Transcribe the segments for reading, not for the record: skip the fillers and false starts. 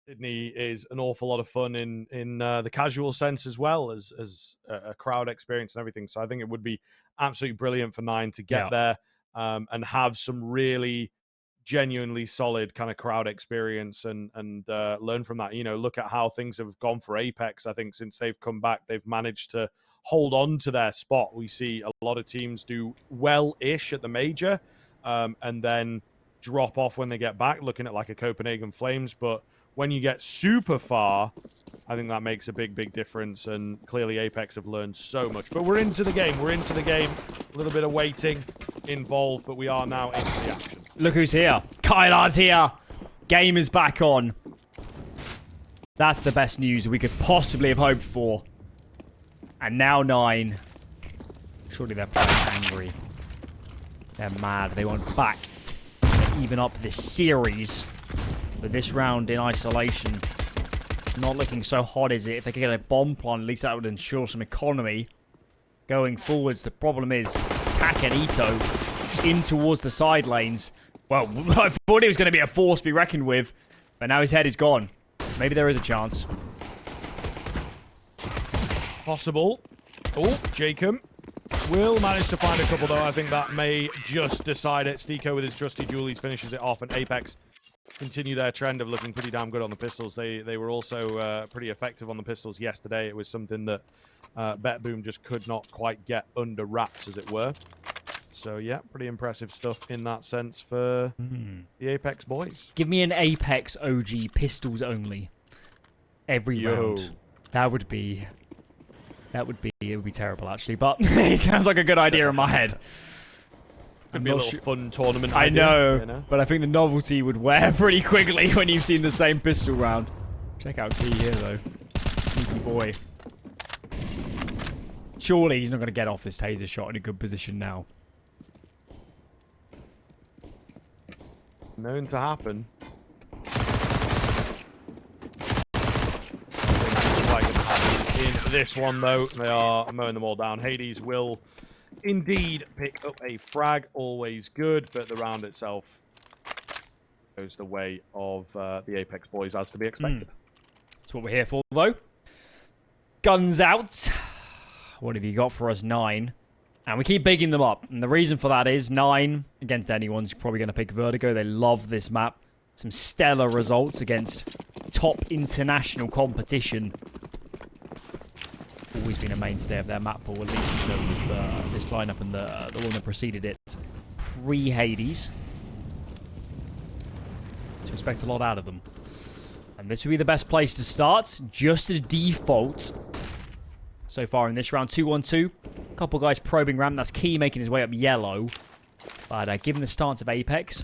Sydney is an awful lot of fun in the casual sense as well as a crowd experience and everything. So I think it would be absolutely brilliant for Nine to get there and have some really genuinely solid kind of crowd experience and learn from that. You know, look at how things have gone for Apeks. I think since they've come back, they've managed to hold on to their spot. We see a lot of teams do well-ish at the major and then drop off when they get back, looking at like a Copenhagen Flames. But when you get super far, I think that makes a big difference. And clearly Apeks have learned so much. But we're into the game. We're into the game. A little bit of waiting involved, but we are now into the action. Look who's here. kyxsan's here. Game is back on. That's the best news we could possibly have hoped for. And now Nine. Surely they're probably angry. They're mad. They want back. Even up this series. But this round in isolation, not looking so hot, is it? If they could get a bomb plant, at least that would ensure some economy. Going forwards, the problem is Pack and Ito in towards the side lanes. Well, I thought it was going to be a force to be reckoned with, but now his head is gone. Maybe there is a chance. Possible. Oh, jkaem will manage to find a couple, though. I think that may just decide it. Stiko with his trusty Julies finishes it off, and Apeks continue their trend of looking pretty damn good on the pistols. They were also pretty effective on the pistols yesterday. It was something that BetBoom just could not quite get under wraps, as it were. So, yeah, pretty impressive stuff in that sense for the Apeks boys. Give me an Apeks OG pistols only. Every round. That would be terrible, actually. But it sounds like a good idea in my head. Could be a little fun tournament I idea, know, you know, but I think the novelty would wear pretty quickly when you've seen the same pistol round. Check out Key here, though. Sneaky boy. Surely he's not going to get off this taser shot in a good position now. Known to happen. In this one, though, they are mowing them all down. Hades will indeed pick up a frag, always good, but the round itself goes the way of the Apeks boys, as to be expected. That's what we're here for, though. Guns out. What have you got for us, Nine? And we keep bigging them up. And the reason for that is Nine, against anyone's probably going to pick Vertigo. They love this map. Some stellar results against top international competition. Always been a mainstay of their map pool, at least in terms of this lineup and the one that preceded it. Pre-Hades. To expect a lot out of them. And this would be the best place to start. Just a default. So far in this round, 2-1-2. A couple guys probing ramp. That's Key making his way up yellow. But given the stance of Apeks,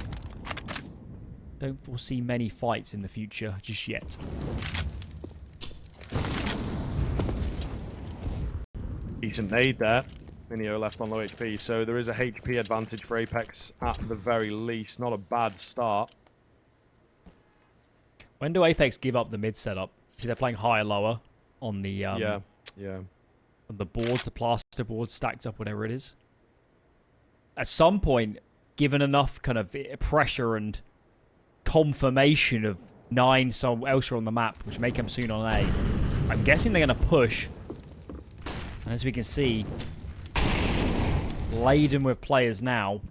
don't foresee many fights in the future just yet. Decent nade there. Mynio left on low HP, so there is a HP advantage for Apeks at the very least. Not a bad start. When do Apeks give up the mid setup? See, they're playing higher, lower on the yeah. On the boards, the plaster boards stacked up, whatever it is. At some point, given enough kind of pressure and confirmation of Nine somewhere else on the map, which may come soon on A, I'm guessing they're going to push. And as we can see, laden with players now.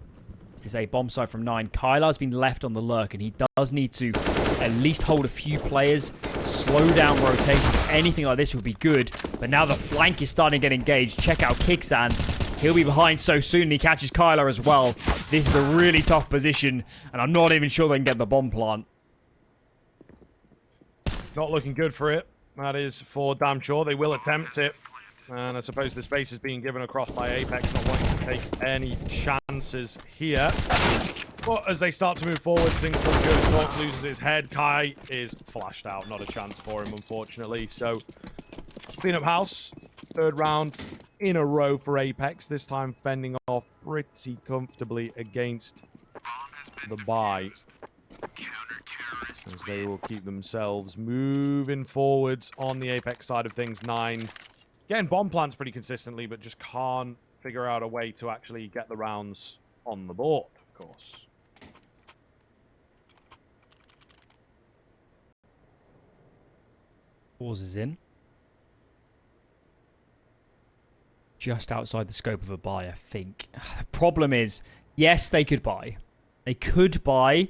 This is a bomb site from Nine. kyxsan's been left on the lurk, and he does need to at least hold a few players, slow down rotations. Anything like this would be good. But now the flank is starting to get engaged. Check out kyxsan. He'll be behind so soon, and he catches kyxsan as well. This is a really tough position, and I'm not even sure they can get the bomb plant. Not looking good for it. That is for damn sure. They will attempt it. And I suppose the space is being given across by Apeks, not wanting to take any chances here. But as they start to move forwards, things look good. Snork loses his head. Kai is flashed out. Not a chance for him, unfortunately. So, clean up house. Third round in a row for Apeks. This time fending off pretty comfortably against the buy. As they will keep themselves moving forwards on the Apeks side of things. Nine getting bomb plants pretty consistently, but just can't figure out a way to actually get the rounds on the board, of course. Pauses in. Just outside the scope of a buy, I think. The problem is, yes, they could buy. They could buy,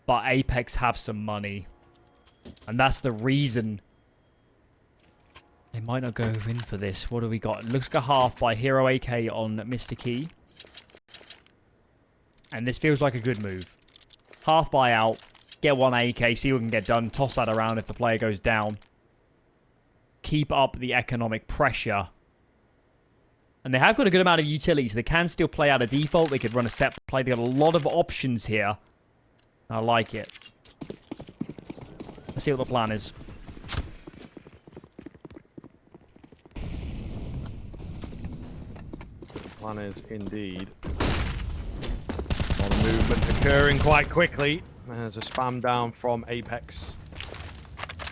but Apeks have some money. And that's the reason they might not go in for this. What do we got? It looks like a half by Hero AK on Mr. Key. And this feels like a good move. Half buy out, get one AK, see what can get done, toss that around if the player goes down. Keep up the economic pressure. And they have got a good amount of utility, so they can still play out a default. They could run a set play. They've got a lot of options here. I like it. Let's see what the plan is. Plan is indeed. A lot of movement occurring quite quickly. There's a spam down from Apeks.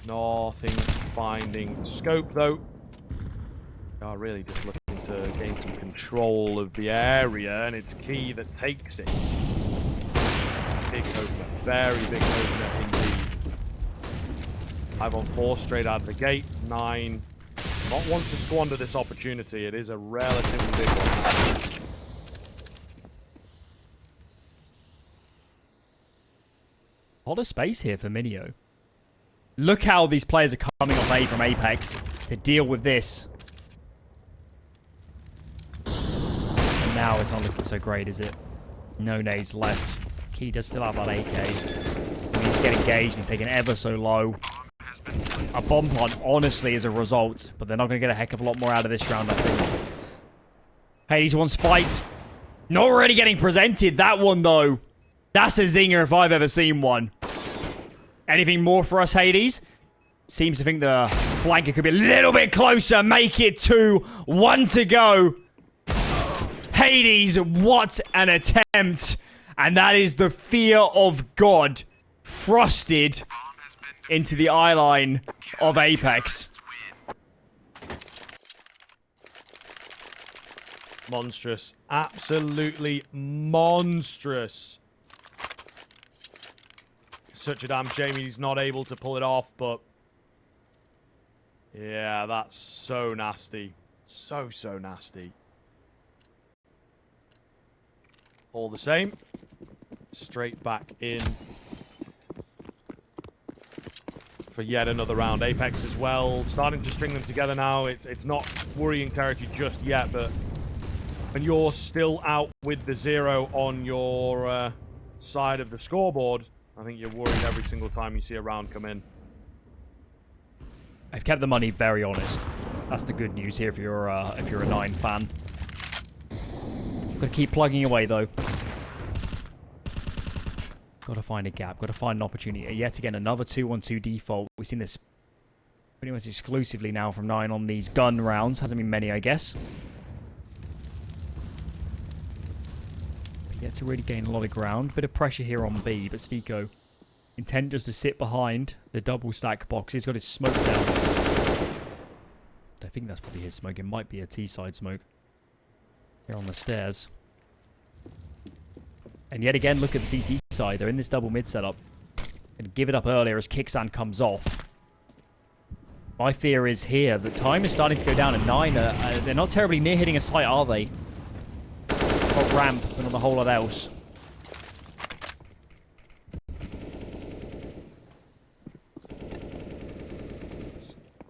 Nothing finding scope though. They are really just looking to gain some control of the area, and it's Key that takes it. Big opener, very big opener indeed. 5-on-4 straight out of the gate. 9. Not want to squander this opportunity. It is a relatively big one. A lot of space here for Mynio. Look how these players are coming off A from Apeks to deal with this. And now it's not looking so great, is it? No nades left. Key does still have that AK. He needs to get engaged. He's taken ever so low. A bomb plant, honestly, is a result. But they're not going to get a heck of a lot more out of this round, I think. Hades wants fights. Not really getting presented. That one, though. That's a zinger if I've ever seen one. Anything more for us, Hades? Seems to think the flanker could be a little bit closer. Make it 2. 1 to go. Hades, what an attempt. And that is the fear of God thrusted into the eye line of Apeks. Monstrous. Absolutely monstrous. Such a damn shame he's not able to pull it off, but yeah, that's so nasty. So nasty. All the same, straight back in for yet another round. Apeks as well, starting to string them together now. It's not worrying territory just yet, but when you're still out with the 0 on your side of the scoreboard, I think you're worried every single time you see a round come in. I've kept the money very honest. That's the good news here if you're a 9 fan. Got to keep plugging away though. Got to find a gap. Got to find an opportunity. Yet again, another 2-1-2 default. We've seen this pretty much exclusively now from 9 on these gun rounds. Hasn't been many, I guess. Yet to really gain a lot of ground. Bit of pressure here on B, but Stiko intent just to sit behind the double stack box. He's got his smoke down. I think that's probably his smoke. It might be a T-side smoke. Here on the stairs. And yet again, look at the CT side. They're in this double mid setup. And give it up earlier as kyxsan comes off. My fear is here that time is starting to go down at 9. They're not terribly near hitting a site, are they? Got ramp, but not a whole lot else.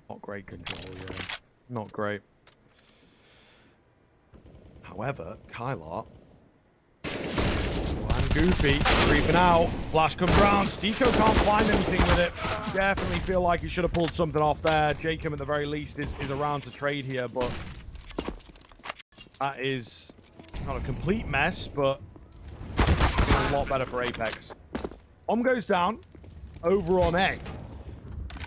Not great control, yeah. Not great. However, Kylar and Goofy creeping out. Flash comes round. Stiko can't find anything with it. Definitely feel like he should have pulled something off there. jkaem at the very least is around to trade here, but that is not a complete mess, but a lot better for Apeks. Goes down over on A.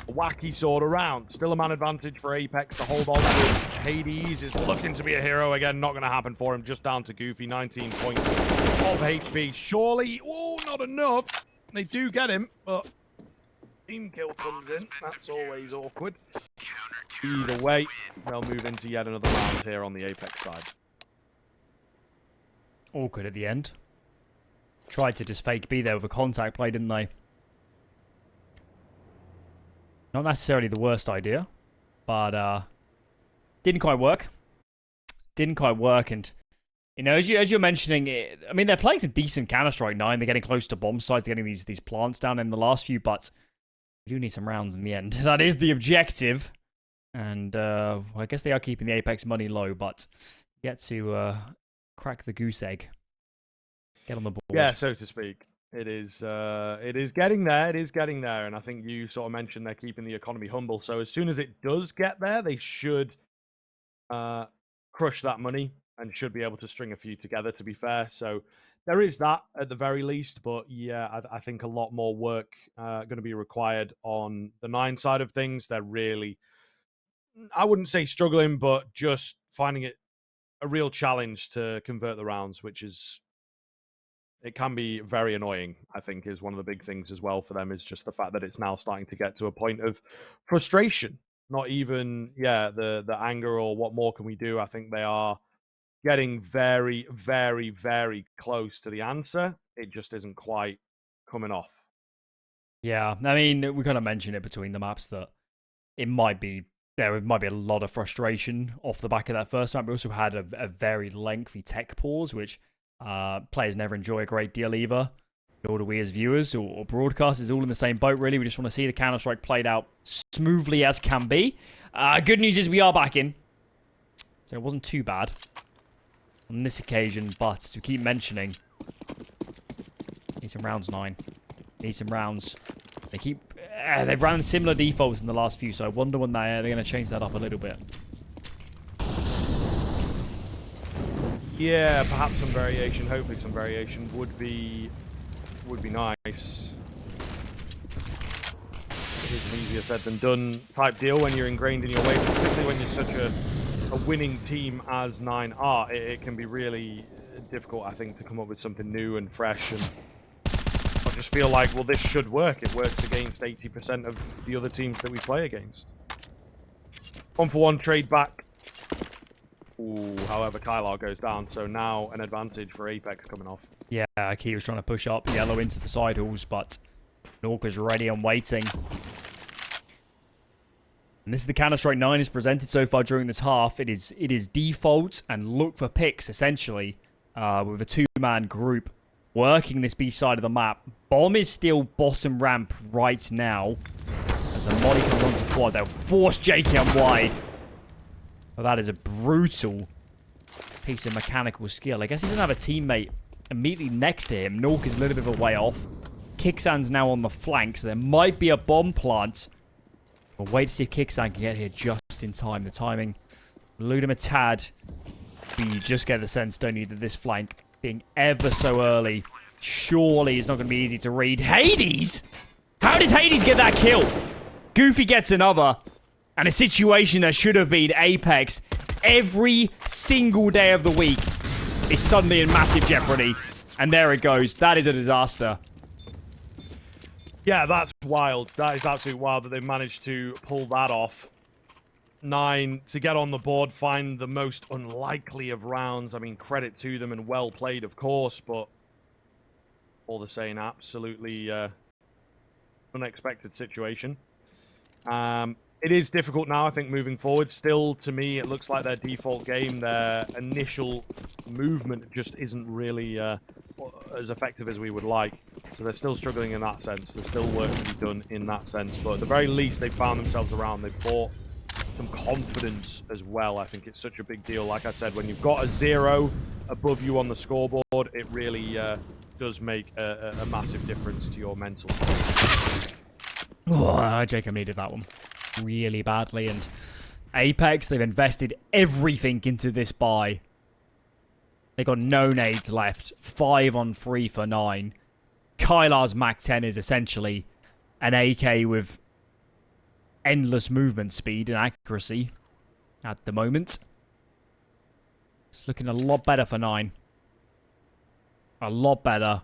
A wacky sword around. Still a man advantage for Apeks to hold on to. Hades is looking to be a hero again. Not going to happen for him. Just down to Goofy. 19 points of HP. Surely, oh, not enough. They do get him, but team kill comes in. That's always awkward. Either way, they'll move into yet another round here on the Apeks side. Awkward at the end. Tried to just fake B there with a contact play, didn't they? Not necessarily the worst idea, but didn't quite work. Didn't quite work, and you know, as you're mentioning, I mean, they're playing some decent Counter-Strike 9. They're getting close to bomb sites. They're getting these plants down in the last few, but we do need some rounds in the end. That is the objective, and well, I guess they are keeping the Apeks money low, but yet to crack the goose egg, get on the board. Yeah, so to speak. It is getting there. It is getting there, and I think you sort of mentioned they're keeping the economy humble. So as soon as it does get there, they should crush that money and should be able to string a few together. To be fair, so there is that at the very least. But yeah, I think a lot more work going to be required on the 9 side of things. They're really, I wouldn't say struggling, but just finding it a real challenge to convert the rounds, which is. It can be very annoying, I think, is one of the big things as well for them, is just the fact that it's now starting to get to a point of frustration. Not even, the anger or what more can we do. I think they are getting very, very, very close to the answer. It just isn't quite coming off. Yeah, I mean, we kind of mentioned it between the maps that there might be a lot of frustration off the back of that first map. We also had a very lengthy tech pause, which players never enjoy a great deal either. Nor do we as viewers or broadcasters, all in the same boat, really. We just want to see the Counter-Strike played out smoothly as can be. Good news is we are back in. So it wasn't too bad on this occasion, but as we keep mentioning, need some rounds, 9. Need some rounds. They've ran similar defaults in the last few, so I wonder when they're going to change that up a little bit. Yeah, perhaps some variation. Hopefully, some variation would be nice. It is an easier said than done type deal when you're ingrained in your way, particularly when you're such a winning team as 9 are. It can be really difficult, I think, to come up with something new and fresh. And I just feel like, well, this should work. It works against 80% of the other teams that we play against. 1-for-1 trade back. Ooh, however, kyxsan goes down, so now an advantage for Apeks coming off. Yeah, Key was trying to push up yellow into the side halls, but Norka's ready and waiting. And this is the Counter-Strike 9 is presented so far during this half. It is default and look for picks, essentially, with a 2-man group working this B side of the map. Bomb is still bottom ramp right now. As the molly comes onto quad, they'll force jkaem wide. Well, that is a brutal piece of mechanical skill. I guess he doesn't have a teammate immediately next to him. Nork is a little bit of a way off. kyxsan's now on the flank, so there might be a bomb plant. We'll wait to see if kyxsan can get here just in time. The timing elude him a tad. But you just get the sense, don't you, that this flank being ever so early, surely it's not going to be easy to read. Hades! How did Hades get that kill? Goofy gets another. And a situation that should have been Apeks every single day of the week is suddenly in massive jeopardy. And there it goes. That is a disaster. Yeah, that's wild. That is absolutely wild that they managed to pull that off. 9 to get on the board, find the most unlikely of rounds. I mean, credit to them and well played, of course, but all the same, absolutely unexpected situation. It is difficult now, I think, moving forward. Still, to me, it looks like their default game, their initial movement just isn't really as effective as we would like. So they're still struggling in that sense. There's still work to be done in that sense. But at the very least, they've found themselves around. They've bought some confidence as well. I think it's such a big deal. Like I said, when you've got a 0 above you on the scoreboard, it really does make a massive difference to your mental state. Oh, jkaem needed that one really badly, and Apeks, they've invested everything into this buy. They got no nades left. 5 on 3 for 9. kyxsan's Mac 10 is essentially an AK with endless movement speed and accuracy at the moment. It's looking a lot better for 9. A lot better.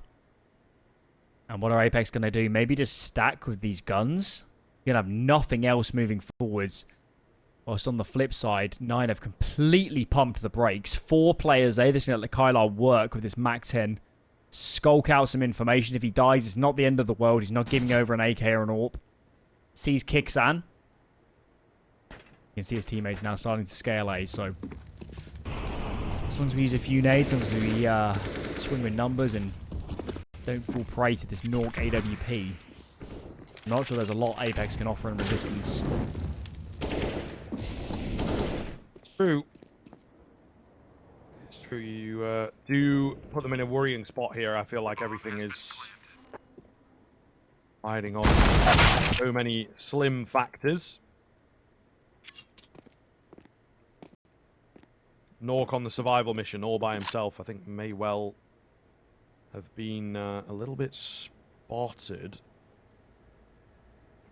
And what are Apeks going to do? Maybe just stack with these guns? You're going to have nothing else moving forwards. Whilst on the flip side, 9 have completely pumped the brakes. 4 players there. They're just going to let kyxsan work with this Mac 10. Skulk out some information. If he dies, it's not the end of the world. He's not giving over an AK or an AWP. Sees kyxsan. You can see his teammates now starting to scale A, so as long as we use a few nades, as long as we swing with numbers and don't fall prey to this Nork AWP. I'm not sure there's a lot Apeks can offer in resistance. True. It's true. You do put them in a worrying spot here. I feel like everything is riding on so many slim factors. Nork on the survival mission all by himself, I think may well have been a little bit spotted.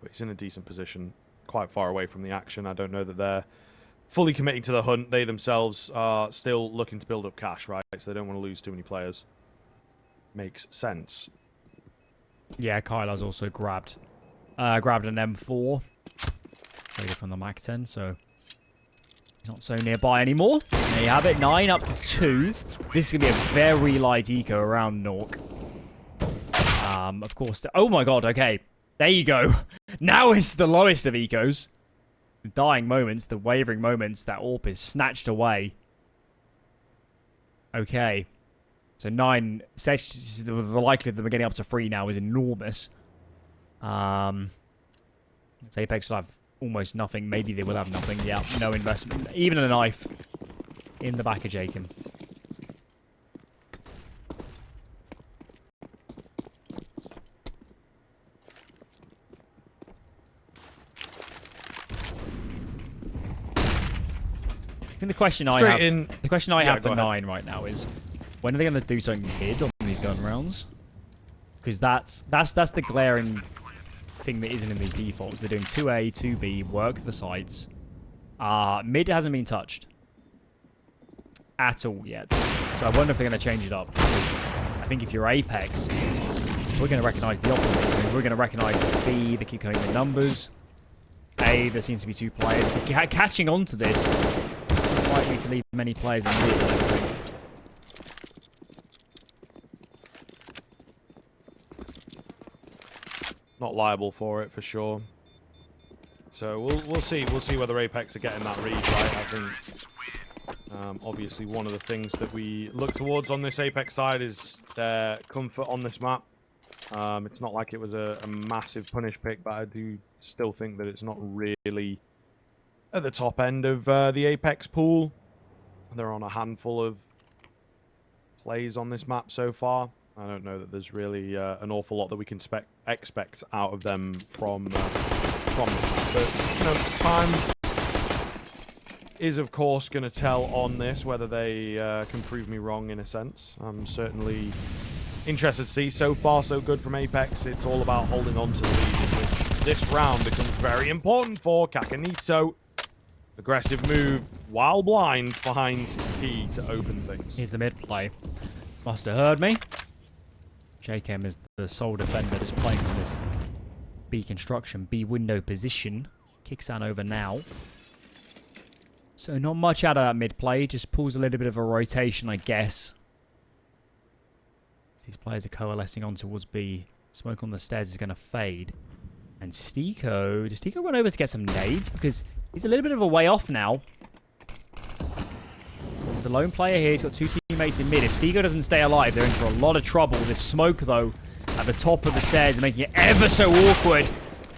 But he's in a decent position, quite far away from the action. I don't know that they're fully committing to the hunt. They themselves are still looking to build up cash, right? So they don't want to lose too many players. Makes sense. Yeah, Kyla's also grabbed an M4. Traded from the Mac 10, so he's not so nearby anymore. There you have it, 9 up to 2. This is going to be a very light eco around Nork. Of course, oh my god, okay. There you go. Now it's the lowest of ecos. The dying moments, the wavering moments, that AWP is snatched away. Okay. So 9, the likelihood of them getting up to 3 now is enormous. Apeks will have almost nothing. Maybe they will have nothing. Yeah, no investment. Even a knife in the back of jkaem. I think the question I have for 9 right now is, when are they going to do something mid on these gun rounds? Because that's the glaring thing that isn't in the defaults. They're doing 2A, 2B, work the sites. Mid hasn't been touched at all yet. So I wonder if they're going to change it up. I think if you're Apeks, we're going to recognize the opposite. We're going to recognize B, they keep coming with numbers. A, there seems to be 2 players. Catching on to this, it's likely to leave many players in mid, I don't think. Not liable for it, for sure. So we'll see. We'll see whether Apeks are getting that read right. I think obviously one of the things that we look towards on this Apeks side is their comfort on this map. It's not like it was a massive punish pick, but I do still think that it's not really at the top end of the Apeks pool. They're on a handful of plays on this map so far. I don't know that there's really an awful lot that we can expect out of them from this map. But, you know, time is, of course, going to tell on this, whether they can prove me wrong in a sense. I'm certainly interested to see. So far, so good from Apeks. It's all about holding on to the lead, in which this round becomes very important for kyxsan. Aggressive move, while blind, finds key to open things. Here's the mid play. Must have heard me. jkaem is the sole defender just playing from this B construction, B window position. kyxsan over now. So not much out of that mid play. Just pulls a little bit of a rotation, I guess. These players are coalescing on towards B. Smoke on the stairs is going to fade. And Stiko... Does Stiko run over to get some nades? Because he's a little bit of a way off now. He's the lone player here. He's got 2 teammates in mid. If Stiko doesn't stay alive, they're in for a lot of trouble. This smoke, though, at the top of the stairs, making it ever so awkward.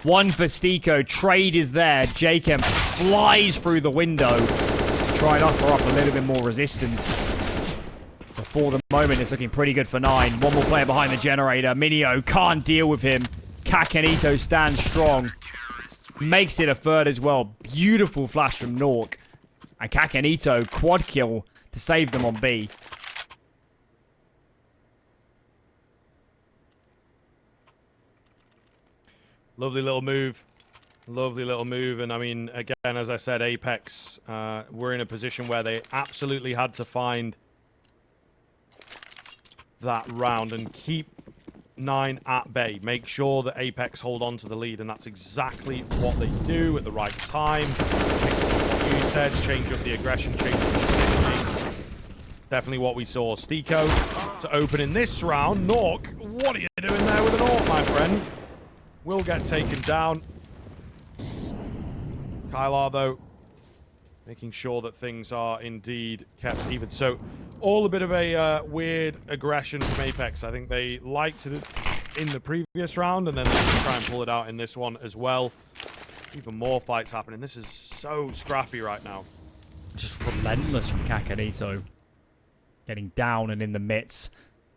1 for Stiko. Trade is there. jkaem flies through the window to try and offer up a little bit more resistance. But for the moment, it's looking pretty good for 9. One more player behind the generator. Mynio can't deal with him. kyxsan stands strong. Makes it a third as well. Beautiful flash from Nork. And kyxsan quad kill to save them on B. Lovely little move. Lovely little move. And I mean, again, as I said, Apeks were in a position where they absolutely had to find that round and keep 9 at bay. Make sure that Apeks hold on to the lead, and that's exactly what they do at the right time. What you said, change up the aggression, change up the positioning. Definitely what we saw. Stiko to open in this round. Nork, what are you doing there with an AWP, my friend? Will get taken down. kyxsan, though, making sure that things are indeed kept even. So, all a bit of a weird aggression from Apeks. I think they liked it in the previous round, and then they try and pull it out in this one as well. Even more fights happening. This is so scrappy right now. Just relentless from kyxsan. Getting down and in the midst.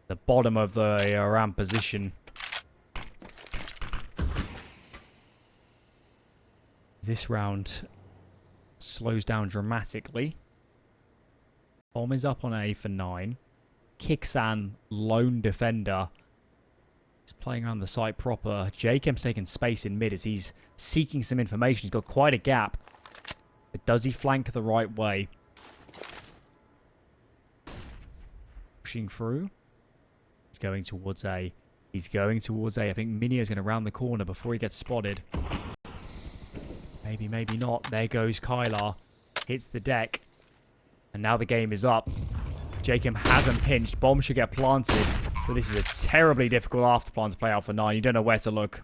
The bottom of the ramp position. This round slows down dramatically. Bomb is up on A for 9. kyxsan, lone defender. He's playing around the site proper. jkaem's taking space in mid as he's seeking some information. He's got quite a gap. But does he flank the right way? Pushing through. He's going towards A. He's going towards A. I think mynio's going to round the corner before he gets spotted. Maybe, maybe not. There goes kyxsan. Hits the deck. And now the game is up. jkaem hasn't pinched. Bomb should get planted. But this is a terribly difficult afterplan to play out for 9. You don't know where to look.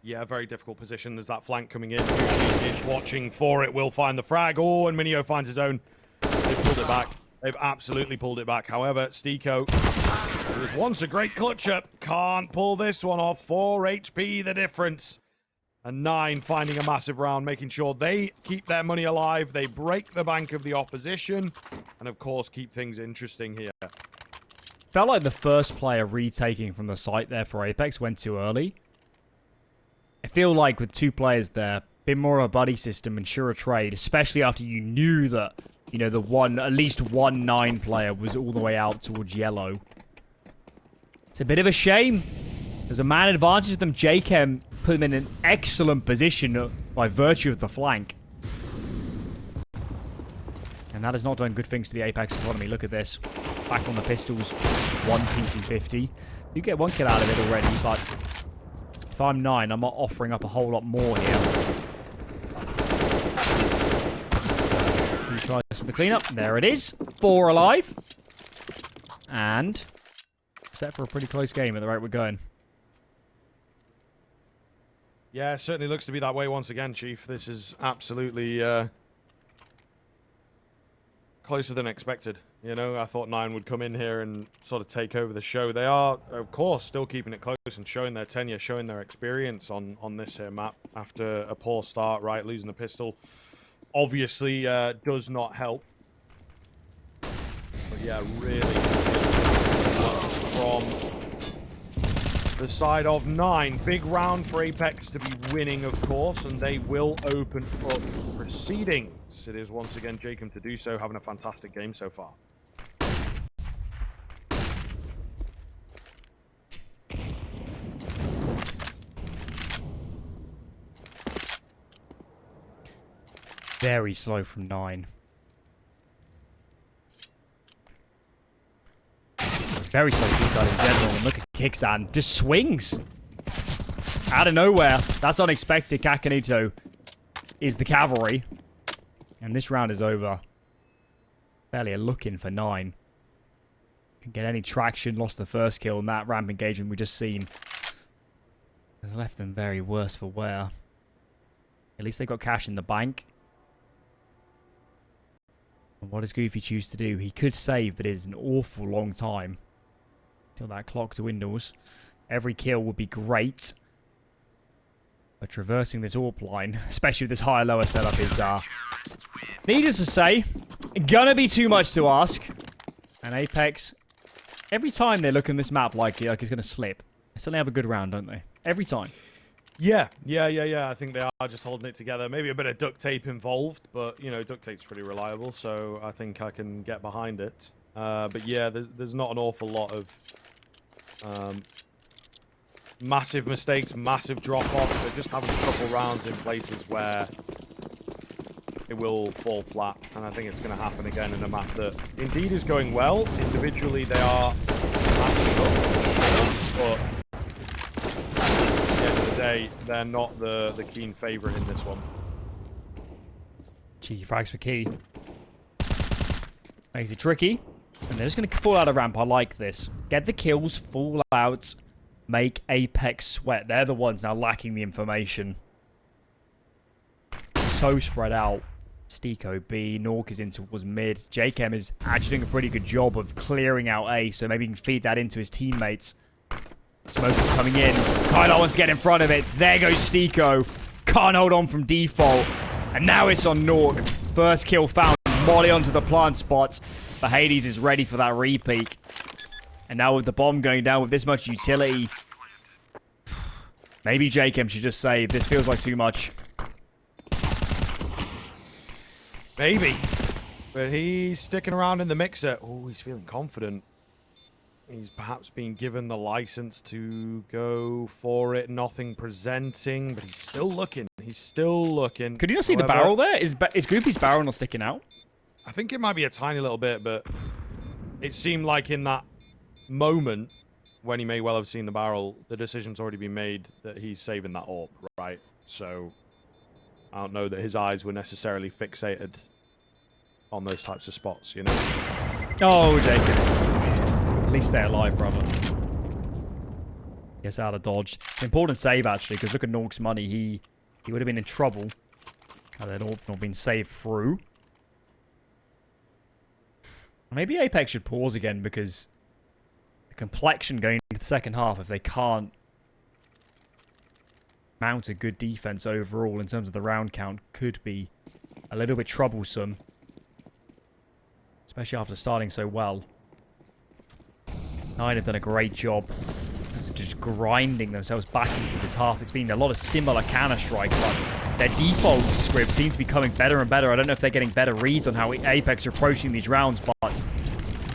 Yeah, very difficult position. There's that flank coming in. Is watching for it. Will find the frag. Oh, and mynio finds his own. They've pulled it back. They've absolutely pulled it back. However, Stiko, who was once a great clutcher, can't pull this one off. 4 HP the difference. And 9 finding a massive round, making sure they keep their money alive. They break the bank of the opposition. And, of course, keep things interesting here. Felt like the first player retaking from the site there for Apeks went too early. I feel like with 2 players there, bit more of a buddy system, ensure a trade, especially after you knew that, you know, at least one 9 player was all the way out towards yellow. It's a bit of a shame. There's a man advantage of them. jkaem put them in an excellent position by virtue of the flank. And that has not done good things to the Apeks economy. Look at this. Back on the pistols. 1 PC50. You get 1 kill out of it already, but if I'm 9, I'm not offering up a whole lot more here. He tries for the cleanup. There it is. 4 alive. And set for a pretty close game at the rate we're going. Yeah, it certainly looks to be that way once again, Chief. This is absolutely closer than expected. You know, I thought 9 would come in here and sort of take over the show. They are, of course, still keeping it close and showing their tenure, showing their experience on this here map after a poor start, right? Losing the pistol obviously does not help. But yeah, really from the side of 9. Big round for Apeks to be winning, of course, and they will open up proceedings. It is once again jkaem to do so, having a fantastic game so far. Very slow from 9. Very slow inside in general. And look at kyxsan. Just swings. Out of nowhere. That's unexpected. kyxsan is the cavalry. And this round is over. Barely looking for 9. Can get any traction. Lost the first kill in that ramp engagement we just seen. Has left them very worse for wear. At least they got cash in the bank. And what does Goofy choose to do? He could save, but it is an awful long time till that clock dwindles. Every kill would be great. But traversing this AWP line, especially with this higher-lower setup, is, needless to say, gonna be too much to ask. And Apeks, every time they look in this map like it's gonna slip, they suddenly have a good round, don't they? Every time. Yeah. I think they are just holding it together. Maybe a bit of duct tape involved, but, you know, duct tape's pretty reliable, so I think I can get behind it. But yeah, there's not an awful lot of massive mistakes, massive drop-offs. They're just having a couple rounds in places where it will fall flat, and I think it's going to happen again in a map that indeed is going well. Individually, they are matching up, but at the end of the day, they're not the keen favourite in this one. Cheeky frags for Key. Makes it tricky. And they're just going to fall out of ramp. I like this. Get the kills, fall out, make Apeks sweat. They're the ones now lacking the information. so spread out. Stiko B, Nork is in towards mid. jkaem is actually doing a pretty good job of clearing out A, so maybe he can feed that into his teammates. Smoke is coming in. kyxsan wants to get in front of it. There goes Stiko. Can't hold on from default. And now it's on Nork. First kill found. Molly onto the plant spot. But Hades is ready for that repeak. And now with the bomb going down with this much utility, maybe jkaem should just save. This feels like too much. Maybe. But he's sticking around in the mixer. Oh, he's feeling confident. He's perhaps been given the license to go for it. Nothing presenting, but he's still looking. He's still looking. Could you not see the barrel there? Is Goofy's barrel not sticking out? I think it might be a tiny little bit, but it seemed like in that moment when he may well have seen the barrel, the decision's already been made that he's saving that AWP, right? So I don't know that his eyes were necessarily fixated on those types of spots, you know? Oh, jkaem. At least stay alive, brother. Gets out of dodge. Important save, actually, because look at Nork's money. He would have been in trouble had that AWP not been saved through. Maybe Apeks should pause again, because the complexion going into the second half, if they can't mount a good defense overall in terms of the round count, could be a little bit troublesome. Especially after starting so well. Nine have done a great job just grinding themselves back into this half. It's been a lot of similar Counter-Strike, but their default script seems to be becoming better and better. I don't know if they're getting better reads on how Apeks are approaching these rounds, but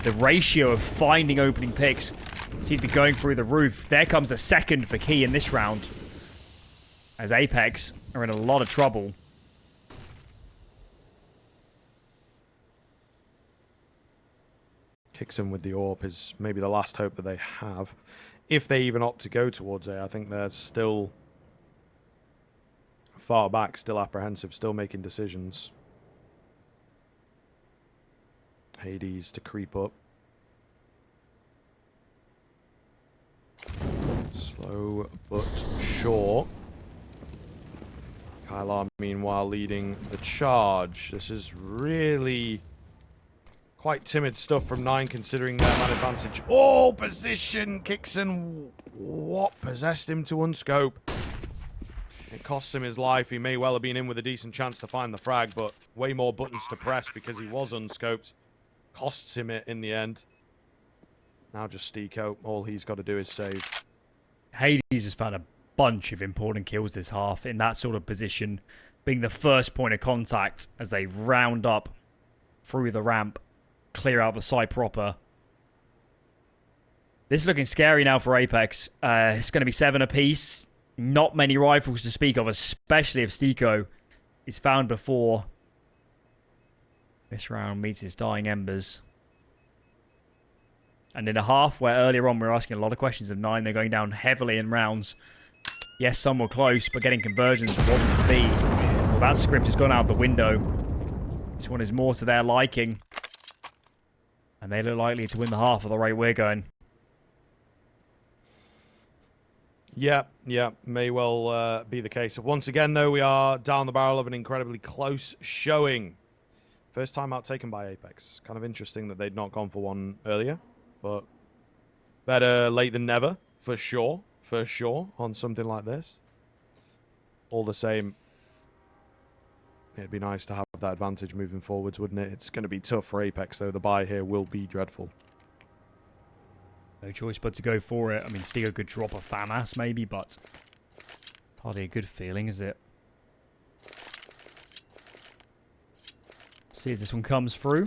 the ratio of finding opening picks seems to be going through the roof. There comes a second for Key in this round, as Apeks are in a lot of trouble. kyxsan with the AWP is maybe the last hope that they have. If they even opt to go towards A, I think they're still far back, still apprehensive, still making decisions. Hades to creep up. Slow but sure. kyxsan, meanwhile, leading the charge. This is really quite timid stuff from Nine, considering their man advantage. Oh, position! kyxsan, what possessed him to unscope? It costs him his life. He may well have been in with a decent chance to find the frag, but way more buttons to press because he was unscoped. Costs him it in the end. Now just Stiko. All he's got to do is save. Hades has found a bunch of important kills this half in that sort of position, being the first point of contact as they round up through the ramp, clear out the site proper. This is looking scary now for Apeks. It's going to be 7 apiece. Not many rifles to speak of, especially if Stiko is found before this round meets his dying embers. And in a half where earlier on we were asking a lot of questions of Nine, they're going down heavily in rounds. Yes, some were close, but getting conversions wasn't to be. Well, that script has gone out the window. This one is more to their liking. And they look likely to win the half of the rate we're going. Yeah, may well be the case. Once again, though, we are down the barrel of an incredibly close showing. First time out taken by Apeks. Kind of interesting that they'd not gone for one earlier, but better late than never, for sure, on something like this. All the same, it'd be nice to have that advantage moving forwards, wouldn't it? It's going to be tough for Apeks, though. The buy here will be dreadful. No choice but to go for it. I mean, Stiko could drop a FAMAS maybe, but hardly a good feeling, is it? See as this one comes through.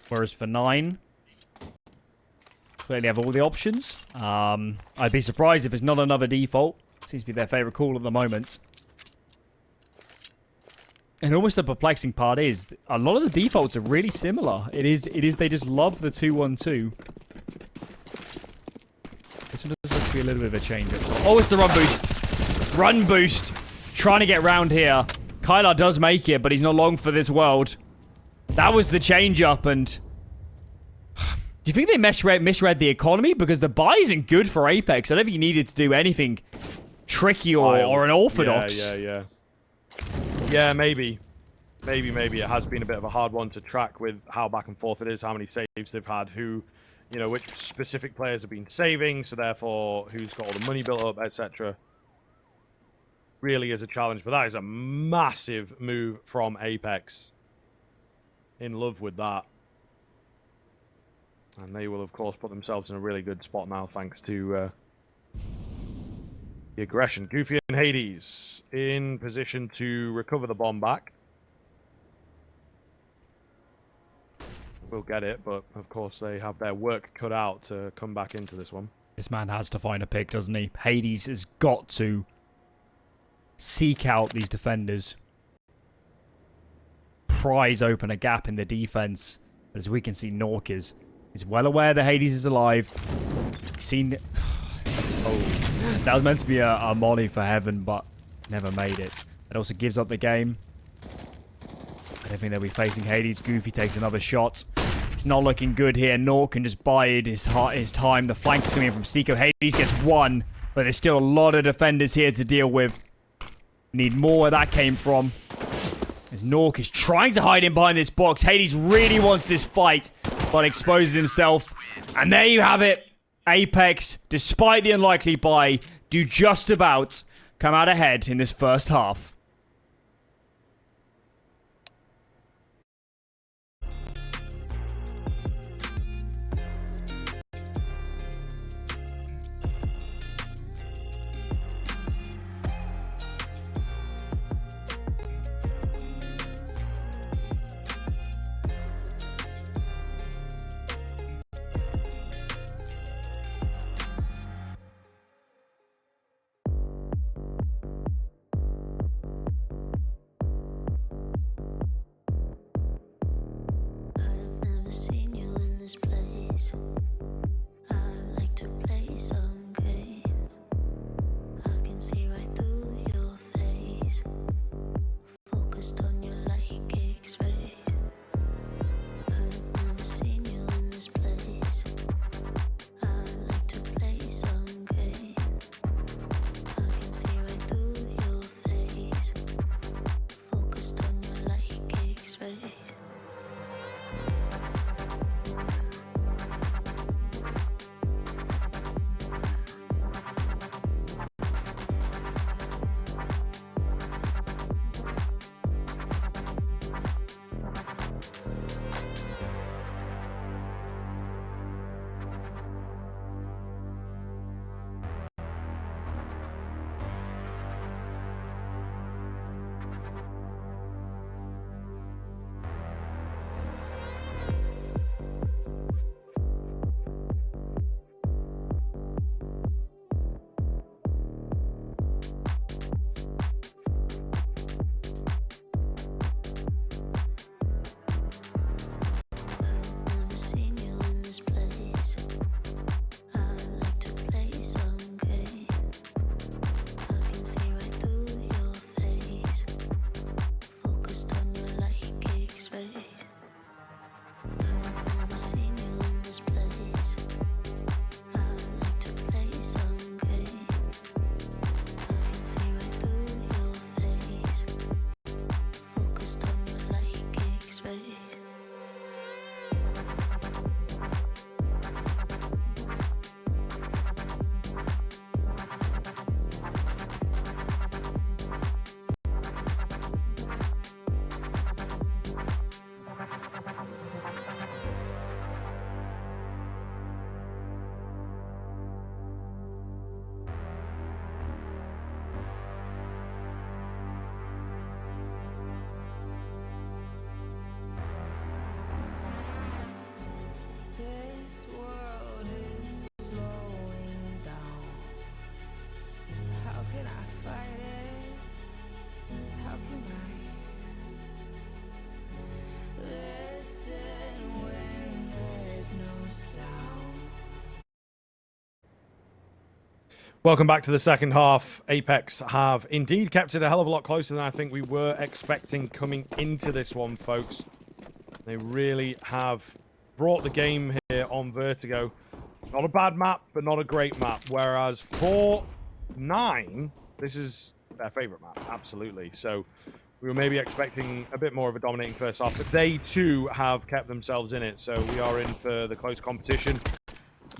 Whereas for Nine, clearly have all the options. I'd be surprised if it's not another default. Seems to be their favourite call at the moment. And almost the perplexing part is, a lot of the defaults are really similar. It is they just love the 2-1-2. This one does look to be a little bit of a change up. Oh, it's the run boost. Run boost. Trying to get round here. kyxsan does make it, but he's not long for this world. That was the change up, and do you think they misread the economy? Because the buy isn't good for Apeks. I don't think he needed to do anything tricky or unorthodox. Yeah. Yeah, maybe. Maybe it has been a bit of a hard one to track with how back and forth it is, how many saves they've had, who, you know, which specific players have been saving, so therefore who's got all the money built up, etc. Really is a challenge, but that is a massive move from Apeks. In love with that. And they will, of course, put themselves in a really good spot now, thanks to the aggression. Goofy and Hades in position to recover the bomb back. Will get it, but of course they have their work cut out to come back into this one. This man has to find a pick, doesn't he? Hades has got to seek out these defenders. Prise open a gap in the defense. As we can see, Nork is well aware that Hades is alive. He's seen... Oh, that was meant to be a molly for heaven, but never made it. It also gives up the game. I don't think they'll be facing Hades. Goofy takes another shot. It's not looking good here. Nork can just bide his time. The flank is coming in from Stico. Hades gets one, but there's still a lot of defenders here to deal with. Need more where that came from. As Nork is trying to hide in behind this box. Hades really wants this fight, but exposes himself. And there you have it. Apeks, despite the unlikely bye, do just about come out ahead in this first half. Welcome back to the second half. Apeks have indeed kept it a hell of a lot closer than I think we were expecting coming into this one, folks. They really have brought the game here on Vertigo. Not a bad map, but not a great map. Whereas for 9, this is their favorite map, absolutely. So We were maybe expecting a bit more of a dominating first half, but they too have kept themselves in it. So we are in for the close competition.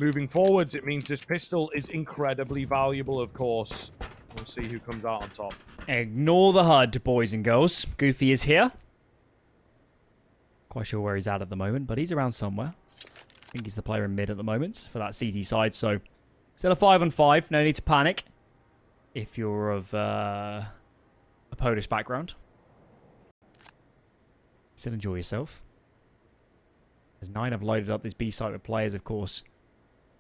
Moving forwards, it means this pistol is incredibly valuable, of course. We'll see who comes out on top. Ignore the HUD, boys and girls. Goofy is here. Quite sure where he's at the moment, but he's around somewhere. I think he's the player in mid at the moment for that CT side. So still a 5-on-5. No need to panic if you're of a Polish background. Still enjoy yourself. As 9 have loaded up this B site with players, of course.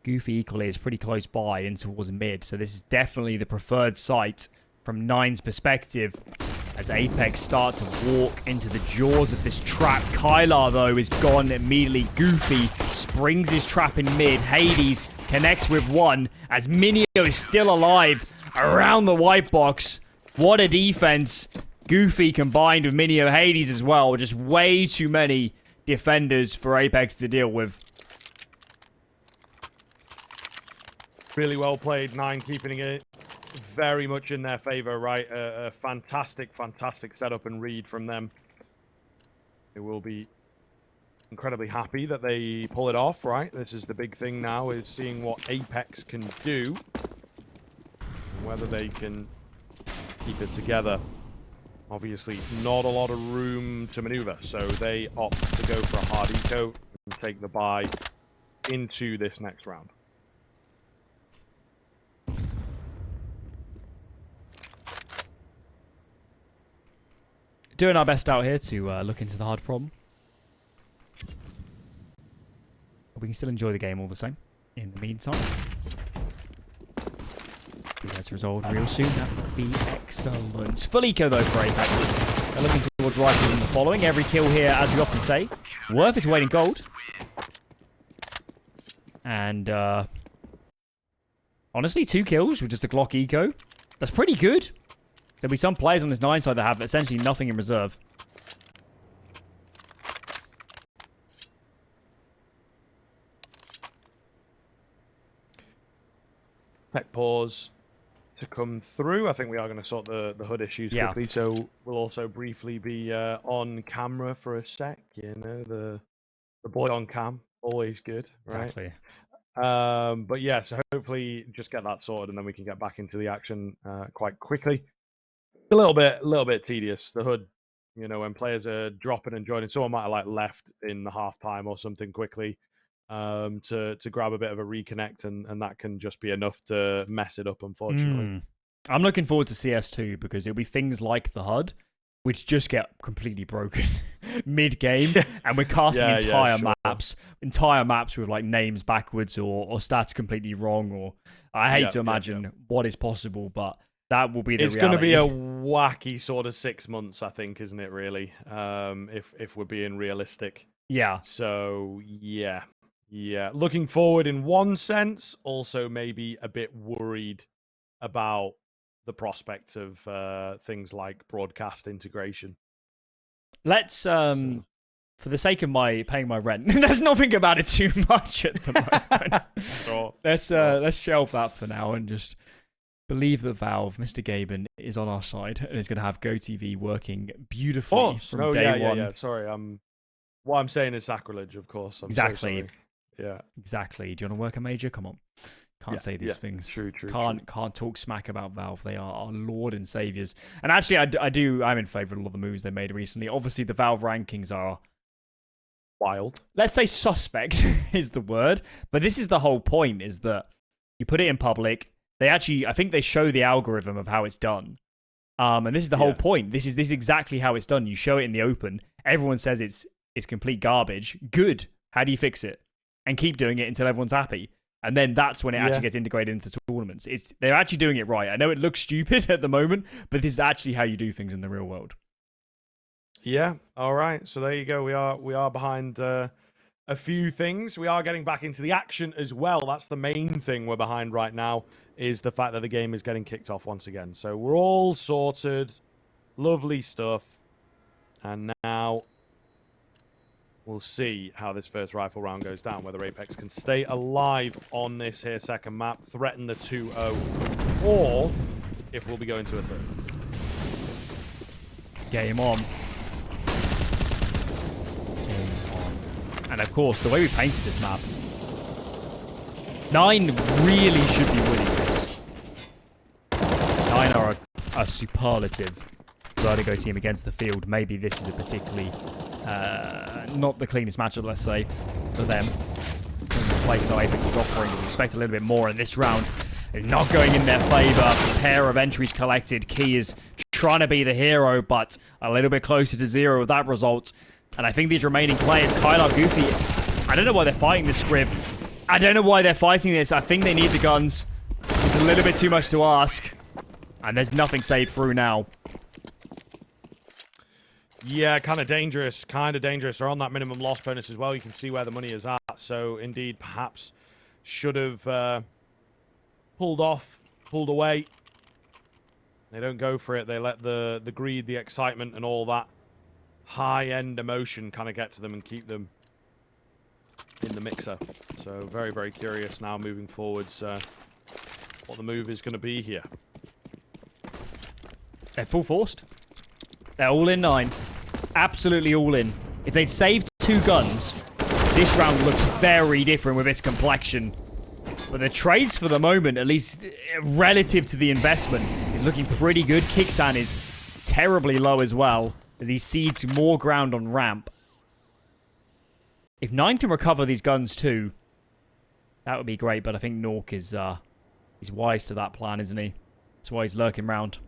Goofy equally is pretty close by in towards mid, so this is definitely the preferred site from 9's perspective. As Apeks start to walk into the jaws of this trap. kyxsan, though, is gone immediately. Goofy springs his trap in mid. Hades connects with one as mynio is still alive around the white box. What a defense. Goofy combined with mynio, Hades as well. Just way too many defenders for Apeks to deal with. Really well played. 9 keeping it very much in their favor, right? A fantastic, fantastic setup and read from them. They will be incredibly happy that they pull it off, right? This is the big thing now, is seeing what Apeks can do. Whether they can keep it together. Obviously, not a lot of room to maneuver, so they opt to go for a hard eco and take the bye into this next round. Doing our best out here to look into the hard problem. But we can still enjoy the game all the same. In the meantime, that's resolved real soon. That would be excellent. Full eco though for Apeks. They're looking towards rifles in the following. Every kill here, as we often say, worth its weight in gold. And honestly, 2 kills with just a Glock eco. That's pretty good. There'll be some players on this 9 side that have essentially nothing in reserve. Tech pause to come through. I think we are going to sort the HUD issues quickly, so we'll also briefly be on camera for a sec. You know, the boy on cam, always good, right? Exactly. But yeah, so hopefully just get that sorted and then we can get back into the action quite quickly. A little bit tedious, the HUD, you know, when players are dropping and joining. Someone might have like left in the half time or something quickly to grab a bit of a reconnect, and that can just be enough to mess it up, unfortunately. I'm looking forward to CS2 because it'll be things like the HUD which just get completely broken mid-game, and we're casting entire maps with like names backwards or stats completely wrong, or I hate to imagine what is possible, but that will be the reality. It's going to be a wacky sort of 6 months, I think, isn't it, really? If we're being realistic. Yeah. So, yeah. Looking forward in one sense, also maybe a bit worried about the prospects of things like broadcast integration. Let's, for the sake of paying my rent, there's nothing about it too much at the moment. Sure. Let's shelve that for now and just believe that Valve, Mr. Gaben, is on our side and is going to have GoTV working beautifully from day one. Yeah. Sorry, what I'm saying is sacrilege, of course. Exactly. So yeah. Exactly. Do you want to work a major? Come on. Can't say these things. True. Can't talk smack about Valve. They are our lord and saviors. And actually, I'm in favor of a lot of the moves they made recently. Obviously, the Valve rankings are wild. Let's say suspect is the word. But this is the whole point, is that you put it in public. They actually, I think they show the algorithm of how it's done. And this is the whole point. This is exactly how it's done. You show it in the open. Everyone says it's complete garbage. Good. How do you fix it? And keep doing it until everyone's happy. And then that's when it actually gets integrated into tournaments. They're actually doing it right. I know it looks stupid at the moment, but this is actually how you do things in the real world. Yeah. All right. So there you go. We are behind a few things. We are getting back into the action as well. That's the main thing we're behind right now, is the fact that the game is getting kicked off once again. So we're all sorted. Lovely stuff. And now we'll see how this first rifle round goes down, whether Apeks can stay alive on this here second map, threaten the 2-0, or if we'll be going to a third. Game on. Game on. And of course, the way we painted this map, 9 really should be winning this. 9 are a superlative Vertigo team against the field. Maybe this is a particularly not the cleanest matchup, let's say, for them. The playstyle Apeks is offering, we expect a little bit more in this round. It's not going in their favor. Pair of entries collected. Key is trying to be the hero, but a little bit closer to 0 with that result. And I think these remaining players, kyxsan, Goofy, I don't know why they're fighting this script. I don't know why they're fighting this. I think they need the guns. It's a little bit too much to ask. And there's nothing saved through now. Yeah, kind of dangerous. They're on that minimum loss bonus as well. You can see where the money is at. So, indeed, perhaps should have pulled away. They don't go for it. They let the greed, the excitement, and all that high-end emotion kind of get to them and keep them in the mixer. So, very, very curious now moving forwards what the move is going to be here. They're full forced. They're all in 9. Absolutely all in. If they'd saved 2 guns, this round looks very different with its complexion. But the trades for the moment, at least relative to the investment, is looking pretty good. kyxsan is terribly low as well, as he cedes more ground on ramp. If 9 can recover these guns too, that would be great. But I think Nork is he's wise to that plan, isn't he? That's why he's lurking round.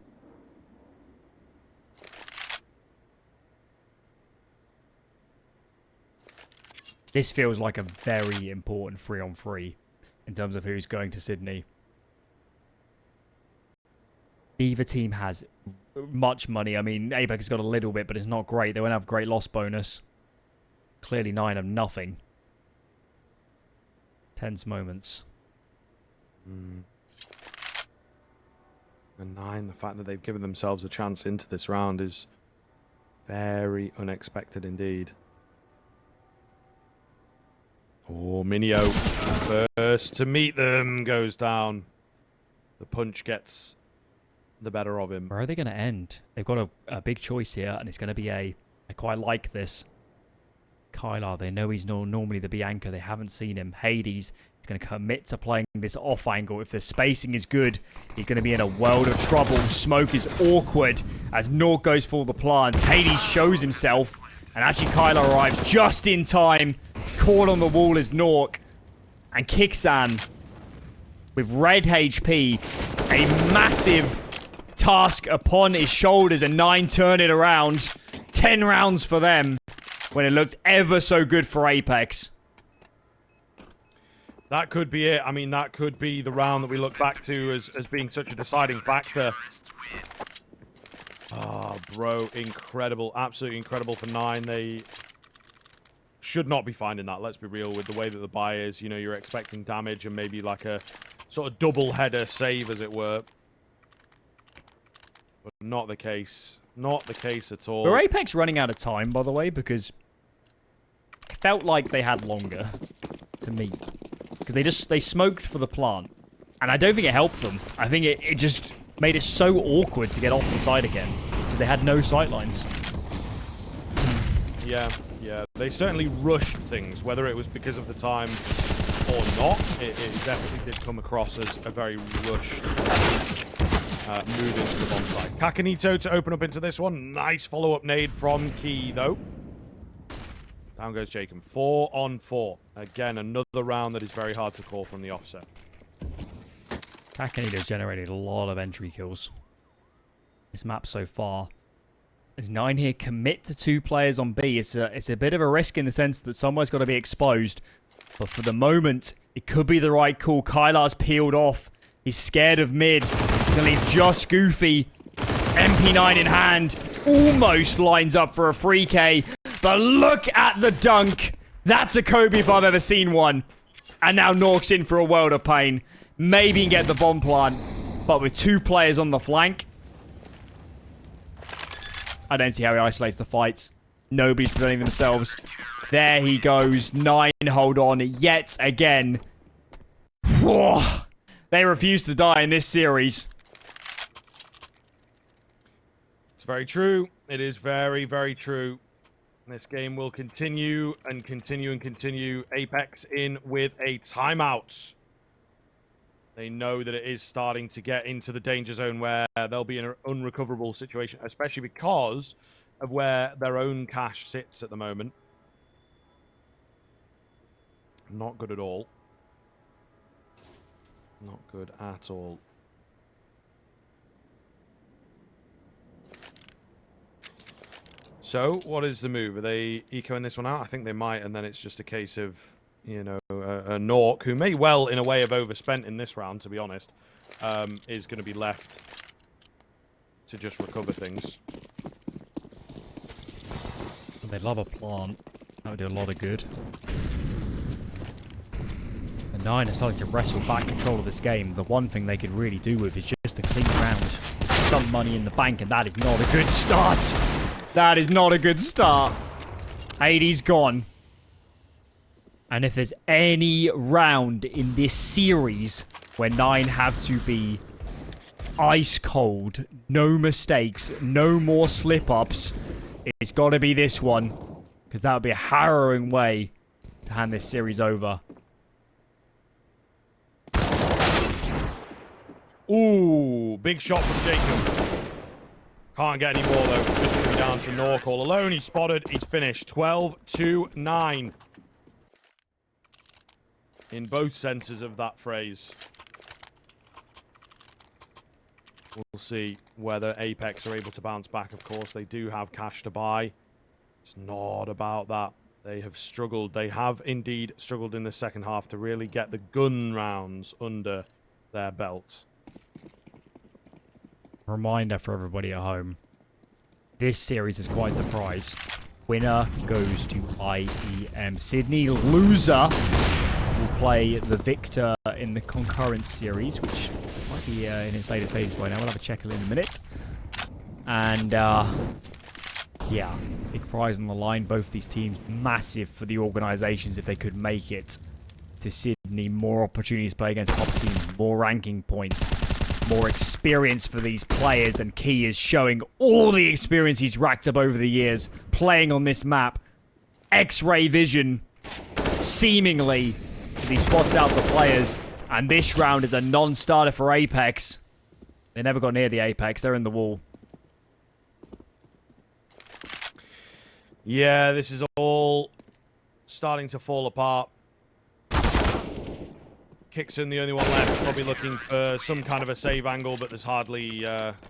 This feels like a very important 3-on-3 in terms of who's going to Sydney. Neither team has much money. I mean, Apeks has got a little bit, but it's not great. They won't have great loss bonus. Clearly 9 have nothing. Tense moments. And 9, the fact that they've given themselves a chance into this round is very unexpected indeed. Oh, Mynio, first to meet them, goes down. The punch gets the better of him. Where are they going to end? They've got a big choice here, and it's going to be I quite like this. kyxsan, they know he's normally the B anchor. They haven't seen him. Hades is going to commit to playing this off angle. If the spacing is good, he's going to be in a world of trouble. Smoke is awkward as Nork goes for the plant. Hades shows himself, and actually kyxsan arrives just in time. Caught on the wall is Nork. And kyxsan, with red HP, a massive task upon his shoulders, and 9 turn it around. 10 rounds for them, when it looked ever so good for Apeks. That could be it. I mean, that could be the round that we look back to as being such a deciding factor. Oh, bro, incredible. Absolutely incredible for 9. They should not be finding that, let's be real, with the way that the buy is. You know, you're expecting damage and maybe like a sort of double header save, as it were. But not the case. Not the case at all. Were Apeks running out of time, by the way? Because it felt like they had longer, to me. Because they smoked for the plant. And I don't think it helped them. I think it just made it so awkward to get off the side again. Because they had no sightlines. Yeah. They certainly rushed things, whether it was because of the time or not. It definitely did come across as a very rushed move into the bomb site. Kakanito to open up into this one. Nice follow-up nade from Key, though. Down goes jkaem. 4 on 4. Again, another round that is very hard to call from the offset. Kakanito's generated a lot of entry kills this map so far. There's 9 here. Commit to 2 players on B. It's a bit of a risk in the sense that somewhere's got to be exposed. But for the moment, it could be the right call. kyxsan's peeled off. He's scared of mid. He's going to leave just Goofy. MP9 in hand. Almost lines up for a free K. But look at the dunk. That's a Kobe if I've ever seen one. And now Nork's in for a world of pain. Maybe he can get the bomb plant. But with 2 players on the flank, I don't see how he isolates the fight. Nobody's presenting themselves. There he goes. 9 hold on yet again. Whoa. They refuse to die in this series. It's very true. It is very, very true. This game will continue and continue and continue. Apeks in with a timeout. They know that it is starting to get into the danger zone where they'll be in an unrecoverable situation, especially because of where their own cash sits at the moment. Not good at all. Not good at all. So, what is the move? Are they ecoing this one out? I think they might, and then it's just a case of, you know, a Nork, who may well, in a way, have overspent in this round, to be honest, is going to be left to just recover things. They love a plant. That would do a lot of good. The 9 are starting to wrestle back control of this game. The one thing they could really do with is just a clean round. Some money in the bank, and that is not a good start. That is not a good start. 80's gone. And if there's any round in this series where 9 have to be ice cold, no mistakes, no more slip-ups, it's got to be this one. Because that would be a harrowing way to hand this series over. Ooh, big shot from jkaem. Can't get any more, though. Just going to be down to Nork all alone. He's spotted. He's finished. 12-9. In both senses of that phrase. We'll see whether Apeks are able to bounce back, of course. They do have cash to buy. It's not about that. They have struggled. They have indeed struggled in the second half to really get the gun rounds under their belt. Reminder for everybody at home. This series is quite the prize. Winner goes to IEM Sydney. Loser will play the victor in the concurrent series, which might be in its later stages by now. We'll have a check in a minute. And, yeah, big prize on the line. Both these teams massive for the organisations if they could make it to Sydney. More opportunities to play against top teams, more ranking points, more experience for these players, and Key is showing all the experience he's racked up over the years playing on this map. X-ray vision, seemingly, as he spots out the players. And this round is a non-starter for Apeks. They never got near the Apeks. They're in the wall. Yeah, this is all starting to fall apart. kyxsan, the only one left, probably looking for some kind of a save angle, but there's hardly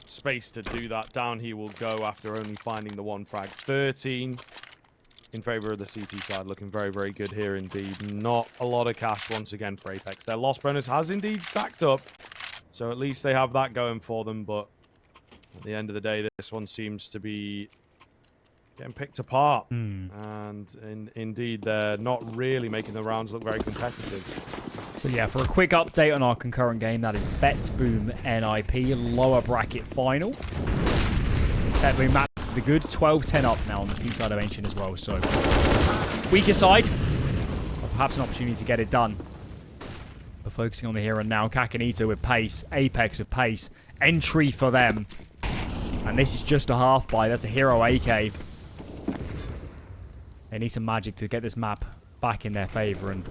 space to do that. Down he will go after only finding the one frag. 13 in favor of the CT side, looking very, very good here indeed. Not a lot of cash once again for Apeks. Their loss bonus has indeed stacked up, so at least they have that going for them, but at the end of the day, this one seems to be getting picked apart. And indeed, they're not really making the rounds look very competitive. So yeah, for a quick update on our concurrent game, that is BetBoom NIP, lower bracket final. BetBoom back to the good, 12-10 up now on the team side of Ancient as well, so weaker side, but perhaps an opportunity to get it done. We're focusing on the here and now. Kakanito with pace, Apeks with pace, entry for them. And this is just a half buy, that's a hero AK. They need some magic to get this map back in their favour, and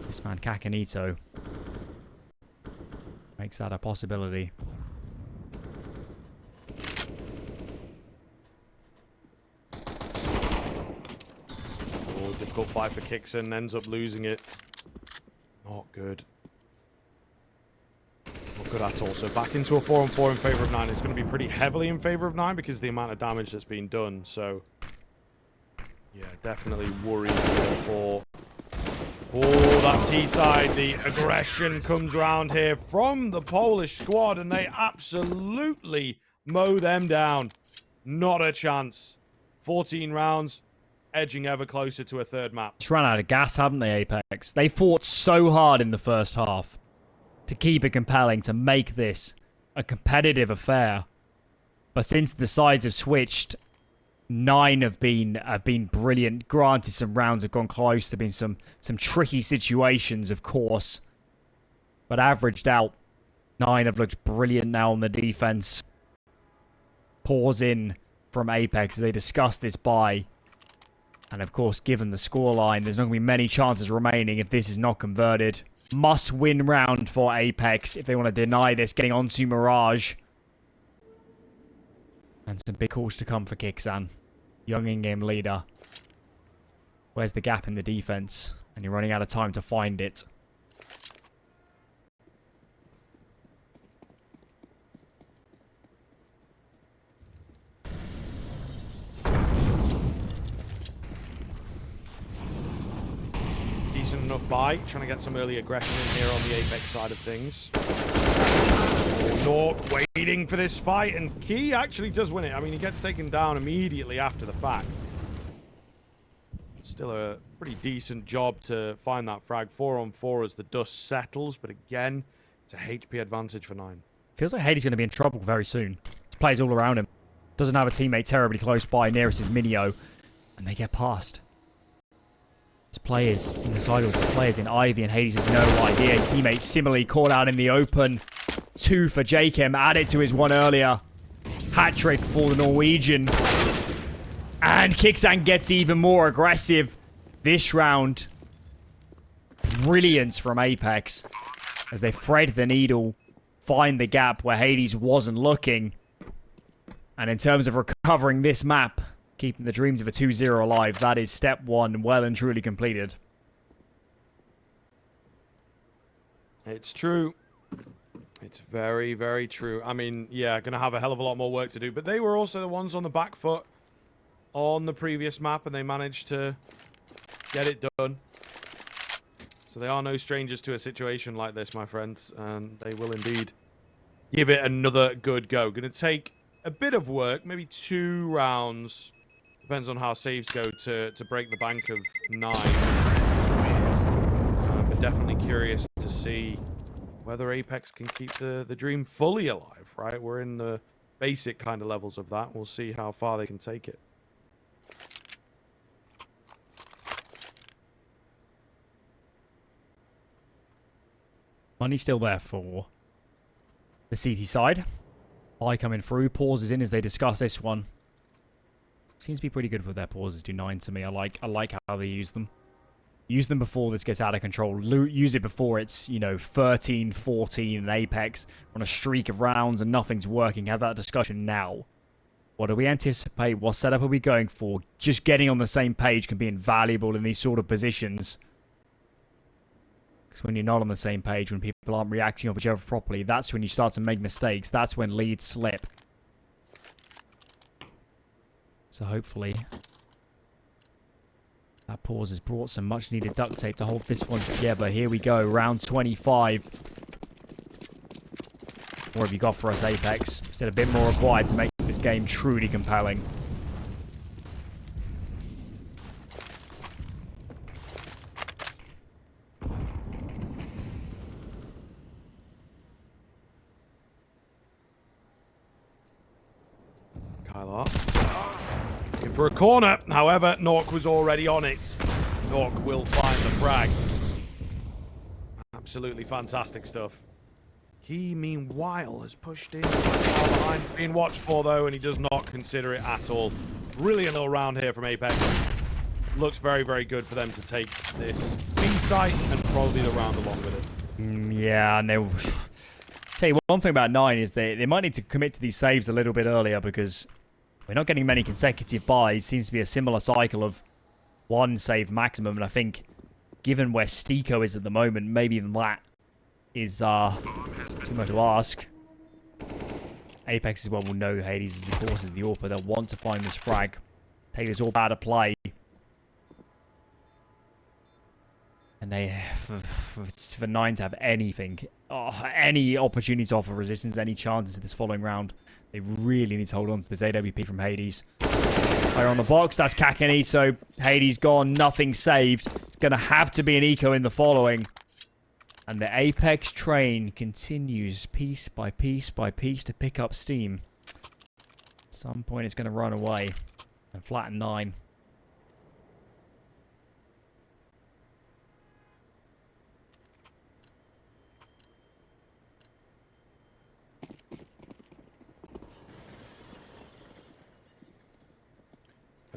this man Kakanito makes that a possibility. Oh, difficult fight for kyxsan, ends up losing it. Not good. Not good at all. So back into a 4-on-4 in favour of 9. It's going to be pretty heavily in favour of 9 because of the amount of damage that's been done. So yeah, definitely worried for... Oh, that T-side, the aggression comes round here from the Polish squad, and they absolutely mow them down. Not a chance. 14 rounds, edging ever closer to a third map. Just ran out of gas, haven't they, Apeks? They fought so hard in the first half to keep it compelling, to make this a competitive affair. But since the sides have switched, 9 have been brilliant. Granted, some rounds have gone close. There have been some tricky situations, of course. But averaged out, 9 have looked brilliant now on the defense. Pours in from Apeks as they discuss this buy. And of course, given the scoreline, there's not going to be many chances remaining if this is not converted. Must-win round for Apeks if they want to deny this, getting onto Mirage. And some big calls to come for kyxsan. Young in-game leader. Where's the gap in the defense? And you're running out of time to find it. Decent enough buy. Trying to get some early aggression in here on the Apeks side of things. Nork waiting for this fight, and Key actually does win it. I mean, he gets taken down immediately after the fact. Still a pretty decent job to find that frag. 4-on-4 as the dust settles, but again, it's a HP advantage for 9. Feels like Hades going to be in trouble very soon. There's players all around him. Doesn't have a teammate terribly close by. Nearest is Mynio, and they get past. There's players in the sidewalls, there's players in Ivy, and Hades has no idea. His teammates similarly caught out in the open. 2 for jkaem, added to his 1 earlier. Hat-trick for the Norwegian. And kyxsan gets even more aggressive this round. Brilliance from Apeks as they thread the needle, find the gap where Hades wasn't looking. And in terms of recovering this map, keeping the dreams of a 2-0 alive, that is step 1 well and truly completed. It's true. It's very, very true. I mean, yeah, going to have a hell of a lot more work to do, but they were also the ones on the back foot on the previous map, and they managed to get it done. So they are no strangers to a situation like this, my friends, and they will indeed give it another good go. Going to take a bit of work, maybe 2 rounds. Depends on how saves go to break the bank of 9. But definitely curious to see whether Apeks can keep the dream fully alive, right? We're in the basic kind of levels of that. We'll see how far they can take it. Money still there for the CT side. Buy coming through, pauses in as they discuss this one. Seems to be pretty good with their pauses, do 9 to me. I like how they use them. Use them before this gets out of control. Use it before it's, you know, 13, 14 in Apeks. On a streak of rounds and nothing's working. Have that discussion now. What do we anticipate? What setup are we going for? Just getting on the same page can be invaluable in these sort of positions. Because when you're not on the same page, when people aren't reacting off each other properly, that's when you start to make mistakes. That's when leads slip. So hopefully that pause has brought some much needed duct tape to hold this one together. Here we go, round 25. What have you got for us, Apeks? Still a bit more required to make this game truly compelling. Looking for a corner. However, Nork was already on it. Nork will find the frag. Absolutely fantastic stuff. He, meanwhile, has pushed in. Behind. He's being watched for, though, and he does not consider it at all. Brilliant little round here from Apeks. Looks very, very good for them to take this B site and probably the round along with it. Yeah, and they'll... Tell you one thing about 9 is they might need to commit to these saves a little bit earlier because we're not getting many consecutive buys. Seems to be a similar cycle of 1 save maximum, and I think given where Stiko is at the moment, maybe even that is too much to ask. Apeks as well will know Hades is, of course, is the AWP. They'll want to find this frag. Take this AWP out of play. And they, for 9 to have anything, any opportunity to offer resistance, any chances in this following round, they really need to hold on to this AWP from Hades. Fire on the box, that's kyxsan, so Hades gone, nothing saved. It's going to have to be an eco in the following. And the Apeks train continues piece by piece by piece to pick up steam. At some point it's going to run away and flatten 9.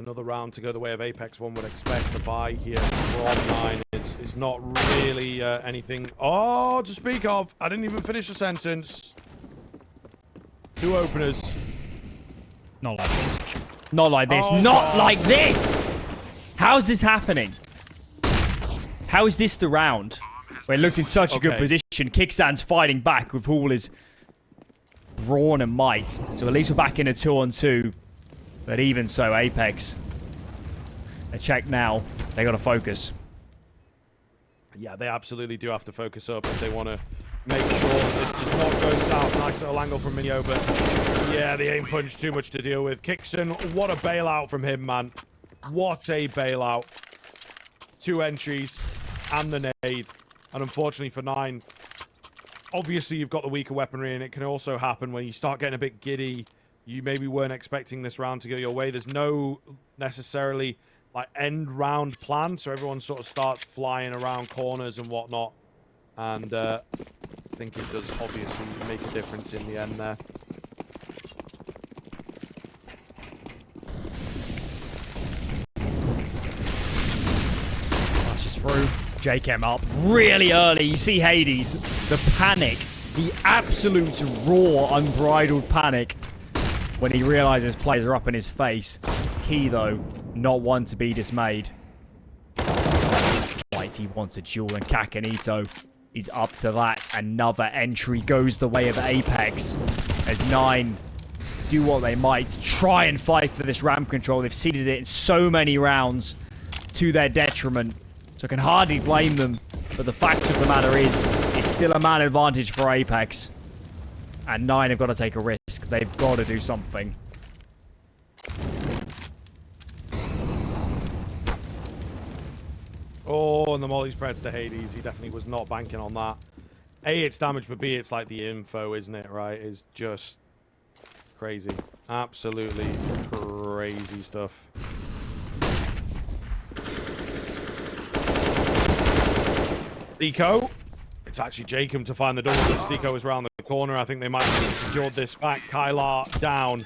another round to go the way of Apeks. One would expect the buy here from 9 is not really anything to speak of. I didn't even finish the sentence. 2 openers. Not like this. Not like this. Oh, Not God. like this! How's this happening? How is this the round? Where it looked in such a good position. kyxsan's fighting back with all his brawn and might. So at least we're back in a 2-on-2. But even so, Apeks. They check now. They got to focus. Yeah, they absolutely do have to focus up if they want to make sure that this does not go south. Nice little angle from mynio, but yeah, the aim punch too much to deal with. kyxsan, what a bailout from him, man. What a bailout. 2 entries and the nade. And unfortunately for 9, obviously you've got the weaker weaponry, and it can also happen when you start getting a bit giddy. You maybe weren't expecting this round to go your way. There's no necessarily like end round plan, so everyone sort of starts flying around corners and whatnot. And I think it does obviously make a difference in the end there. Flashes through. jkaem up really early. You see Hades. The panic. The absolute raw, unbridled panic when he realizes players are up in his face. Key, though, not one to be dismayed. Right, he wants a duel, and Kakanito is up to that. Another entry goes the way of Apeks as 9 do what they might. Try and fight for this ramp control. They've ceded it in so many rounds to their detriment. So I can hardly blame them. But the fact of the matter is, it's still a man advantage for Apeks. And 9 have got to take a risk. They've got to do something. Oh, and the molly spreads to Hades. He definitely was not banking on that. A, it's damage, but B, it's like the info, isn't it, right? It's just crazy. Absolutely crazy stuff. Deco. It's actually jkaem to find the door, but Deco is around the corner. I think they might have secured this back. kyxsan down.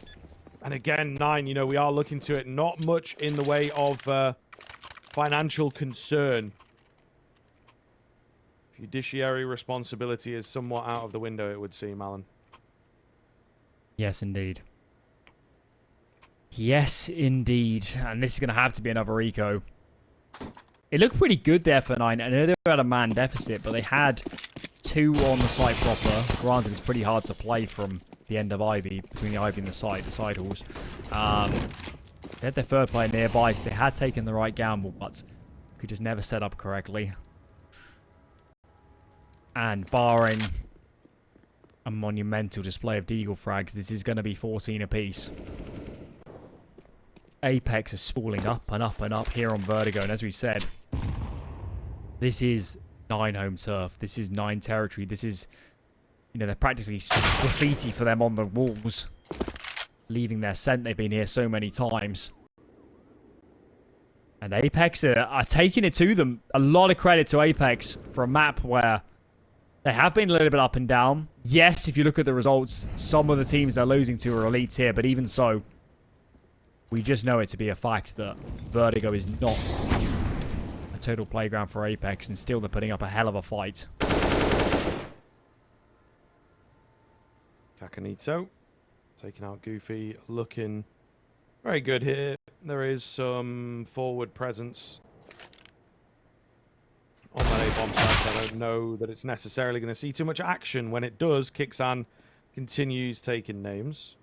And again, 9, you know, we are looking to it. Not much in the way of financial concern. Fiduciary responsibility is somewhat out of the window, it would seem, Alan. Yes, indeed. Yes, indeed. And this is going to have to be another eco. It looked pretty good there for 9. I know they were at a man deficit, but they had 2 on the site proper. Granted, it's pretty hard to play from the end of Ivy, between the Ivy and the side halls. They had their third player nearby, so they had taken the right gamble, but could just never set up correctly. And barring a monumental display of deagle frags, this is going to be 14 apiece. Apeks is spooling up and up and up here on Vertigo, and as we said, this is 9 home turf. This is 9 territory. This is, you know, they're practically graffiti for them on the walls, leaving their scent. They've been here so many times. And Apeks are taking it to them. A lot of credit to Apeks for a map where they have been a little bit up and down. Yes, if you look at the results, some of the teams they're losing to are elite tier, but even so, we just know it to be a fact that Vertigo is not a total playground for Apeks, and still they're putting up a hell of a fight. Kakanito taking out Goofy, looking very good here. There is some forward presence on that A-bomb site. I don't know that it's necessarily going to see too much action. When it does, kyxsan continues taking names.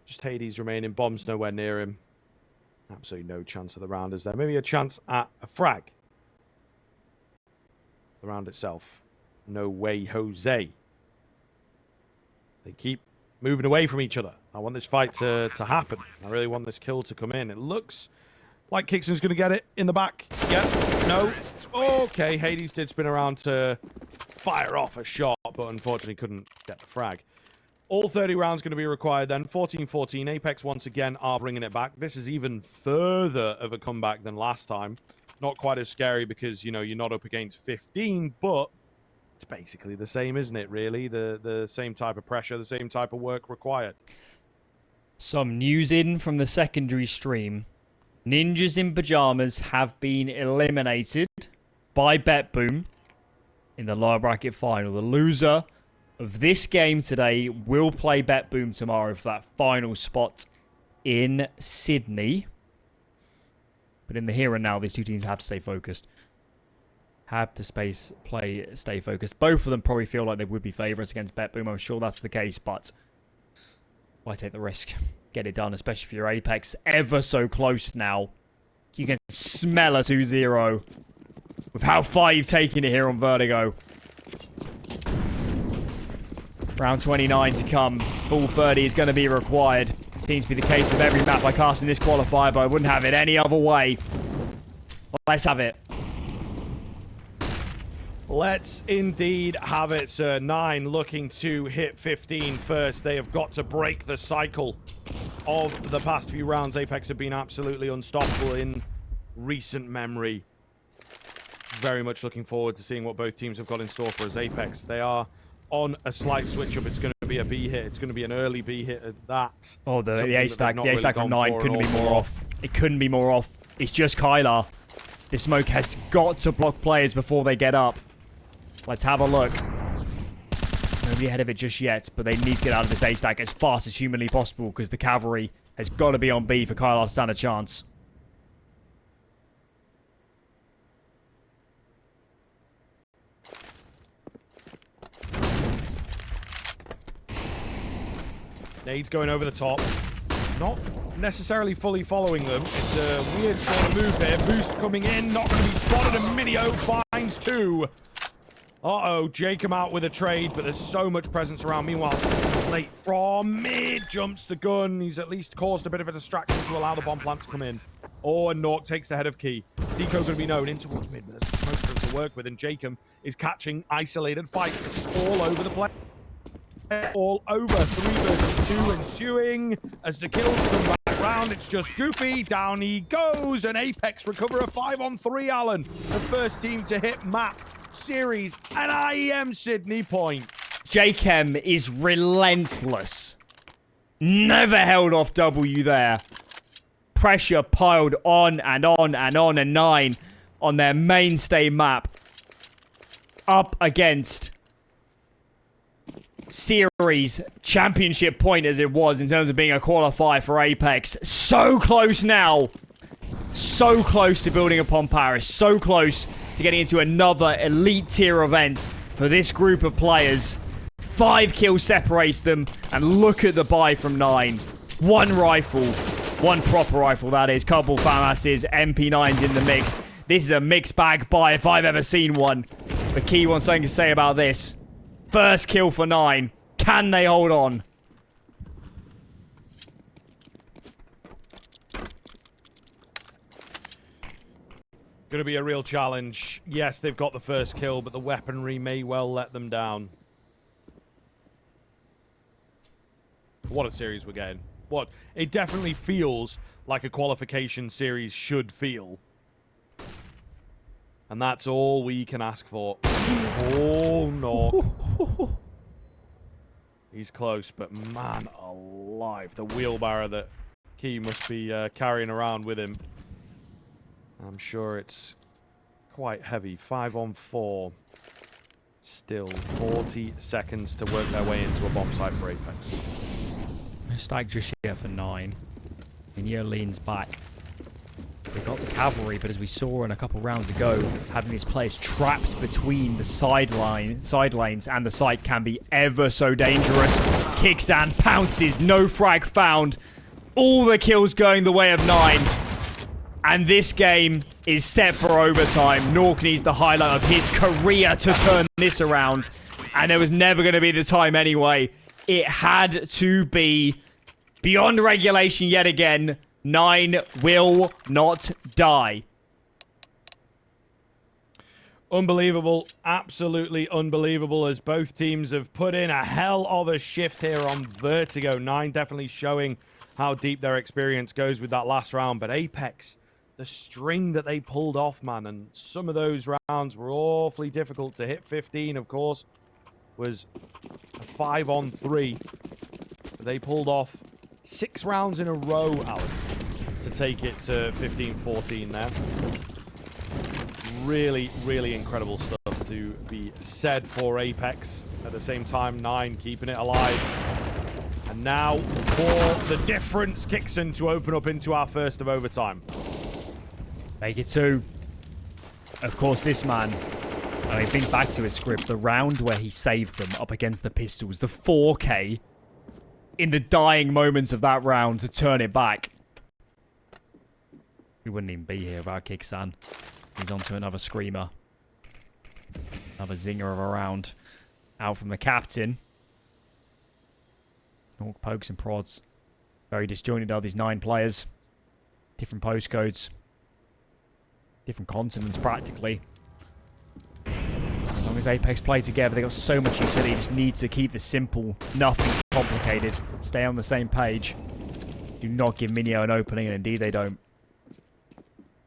Just Hades remaining. Bombs nowhere near him. Absolutely no chance of the round, is there? Maybe a chance at a frag. The round itself. No way, Jose. They keep moving away from each other. I want this fight to happen. I really want this kill to come in. It looks like kyxsan's going to get it in the back. Yeah, no. Okay, Hades did spin around to fire off a shot, but unfortunately couldn't get the frag. All 30 rounds going to be required then. 14-14. Apeks once again are bringing it back. This is even further of a comeback than last time. Not quite as scary because, you know, you're not up against 15, but it's basically the same, isn't it, really? The same type of pressure, the same type of work required. Some news in from the secondary stream. Ninjas in Pajamas have been eliminated by BetBoom in the lower bracket final. The loser of this game today will play BetBoom tomorrow for that final spot in Sydney. But in the here and now, these two teams have to stay focused. Have to stay focused. Both of them probably feel like they would be favourites against BetBoom. I'm sure that's the case, but why take the risk? Get it done, especially if you're Apeks. Ever so close now. You can smell a 2-0 with how far you've taken it here on Vertigo. Round 29 to come. Full 30 is going to be required. Seems to be the case of every map I cast in this qualifier, but I wouldn't have it any other way. Well, let's have it. Let's indeed have it, sir. 9 looking to hit 15 first. They have got to break the cycle of the past few rounds. Apeks have been absolutely unstoppable in recent memory. Very much looking forward to seeing what both teams have got in store for us. Apeks, they are on a slight switch up. It's going to be a B hit. It's going to be an early B hit at that. Oh, the A-stack on 9 couldn't be more off. It couldn't be more off. It's just kyxsan. This smoke has got to block players before they get up. Let's have a look. Nobody ahead of it just yet, but they need to get out of this A-stack as fast as humanly possible because the cavalry has got to be on B for kyxsan to stand a chance. Nades going over the top. Not necessarily fully following them. It's a weird sort of move here. Boost coming in. Not going to be spotted. And mynio finds 2. Uh-oh. jkaem out with a trade, but there's so much presence around. Meanwhile, late from mid jumps the gun. He's at least caused a bit of a distraction to allow the bomb plant to come in. Oh, and Nork takes the head of Key. Stiko going to be known in towards mid, but there's smoke for him to work with. And jkaem is catching isolated fights. This is all over the place. All over. 3 versus 2 ensuing as the kills come back round. It's just Goofy. Down he goes. And Apeks recover a 5-on-3, Alan. The first team to hit map, series, and IEM Sydney point. jkaem is relentless. Never held off W there. Pressure piled on and on and on. And 9 on their mainstay map. Up against series championship point as it was in terms of being a qualifier for Apeks. So close now. So close to building upon Paris. So close to getting into another elite tier event for this group of players. 5 kills separates them. And look at the buy from 9. 1 rifle. 1 proper rifle, that is. Couple FAMASs, MP9s in the mix. This is a mixed bag buy if I've ever seen one. The key one, something to say about this. First kill for 9. Can they hold on? Going to be a real challenge. Yes, they've got the first kill, but the weaponry may well let them down. What a series we're getting. What? It definitely feels like a qualification series should feel. And that's all we can ask for. Oh, no. He's close, but man alive. The wheelbarrow that Key must be carrying around with him. I'm sure it's quite heavy. 5-on-4. Still 40 seconds to work their way into a bomb site for Apeks. Stag just here for 9. Mynio leans back. They got the cavalry, but as we saw in a couple rounds ago, having these players trapped between the side lanes and the site can be ever so dangerous. kyxsan pounces, no frag found. All the kills going the way of 9. And this game is set for overtime. Nork needs the highlight of his career to turn this around. And it was never going to be the time anyway. It had to be beyond regulation yet again. 9 will not die. Unbelievable. Absolutely unbelievable as both teams have put in a hell of a shift here on Vertigo. 9 definitely showing how deep their experience goes with that last round. But Apeks, the string that they pulled off, man, and some of those rounds were awfully difficult to hit. 15, of course, was a 5-on-3. They pulled off 6 rounds in a row, Alan. to take it to 15-14 there. Really, really incredible stuff to be said for Apeks. At the same time, 9 keeping it alive. And now for the difference, kyxsan to open up into our first of overtime. Make it 2. Of course, this man, I mean, think back to his script, the round where he saved them up against the pistols, the 4K, in the dying moments of that round to turn it back. We wouldn't even be here without kyxsan. He's on to another screamer. Another zinger of a round. Out from the captain. All pokes and prods. Very disjointed are these 9 players. Different postcodes. Different continents, practically. As long as Apeks play together, they've got so much utility. Just need to keep this simple. Nothing complicated. Stay on the same page. Do not give mynio an opening, and indeed they don't.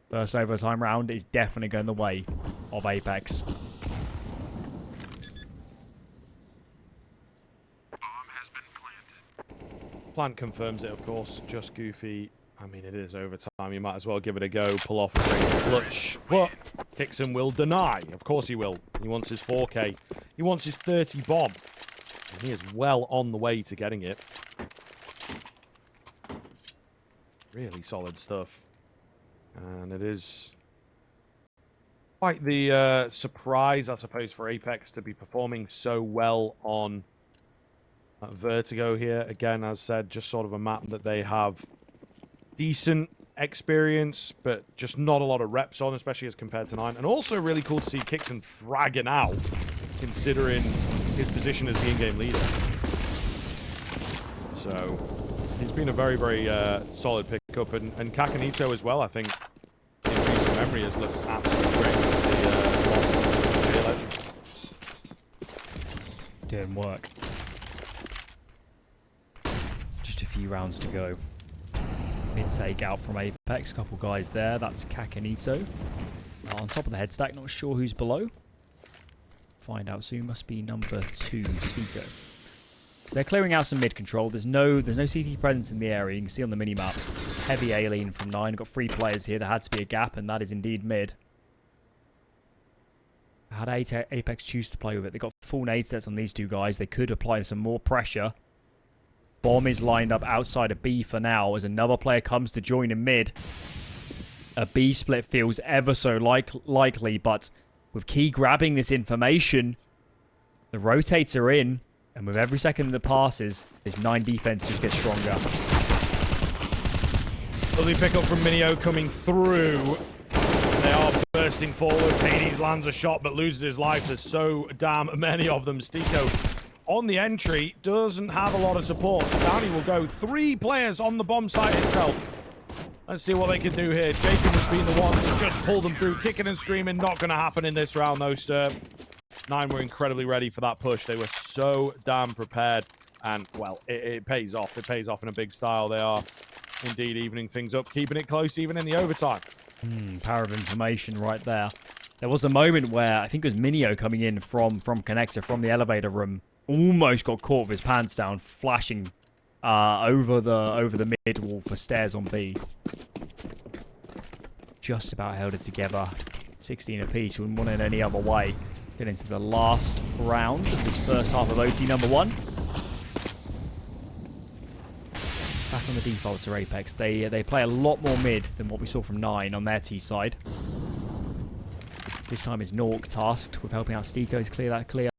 First overtime round is definitely going the way of Apeks. Plant confirms it, of course. Just goofy. I mean, it is overtime. You might as well give it a go. Pull off a great clutch. But kyxsan will deny. Of course he will. He wants his 4K. He wants his 30 bomb. And he is well on the way to getting it. Really solid stuff. And it is quite the surprise, I suppose, for Apeks to be performing so well on Vertigo here. Again, as said, just sort of a map that they have decent experience, but just not a lot of reps on, especially as compared to 9. And also really cool to see kyxsan fragging out, considering his position as the in-game leader. So, he's been a very, very solid pickup. And Kakanito as well, I think, in recent memory, has looked absolutely great as the legend. Doing work. Just a few rounds to go. Mid-take out from Apeks. Couple guys there. That's Kakanito. On top of the head stack. Not sure who's below. Find out soon. Must be number 2, Stico. So they're clearing out some mid control. There's no CT presence in the area. You can see on the mini-map. Heavy alien from 9. Got 3 players here. There had to be a gap, and that is indeed mid. How did Apeks choose to play with it? They got full nade sets on these 2 guys. They could apply some more pressure. Bomb is lined up outside of B for now as another player comes to join in mid. A B split feels ever so likely, but with Key grabbing this information, the rotates are in, and with every second that passes, this 9 defense just gets stronger. Lovely pickup from mynio coming through. They are bursting forwards. Hades lands a shot but loses his life. There's so damn many of them. Stico on the entry doesn't have a lot of support. So down he will go. 3 players on the bomb site itself. Let's see what they can do here. Jacob has been the one to just pull them through. Kicking and screaming. Not going to happen in this round though, sir. 9 were incredibly ready for that push. They were so damn prepared. And, well, it pays off. It pays off in a big style. They are indeed evening things up. Keeping it close even in the overtime. Power of information right there. There was a moment where I think it was mynio coming in from connector from the elevator room. Almost got caught with his pants down, flashing over the mid wall for stairs on B. Just about held it together. 16 apiece. Wouldn't want it any other way. Get into the last round of this first half of OT number 1. Back on the defaults are Apeks. They play a lot more mid than what we saw from 9 on their T side. This time is Nork tasked with helping out Stico to clear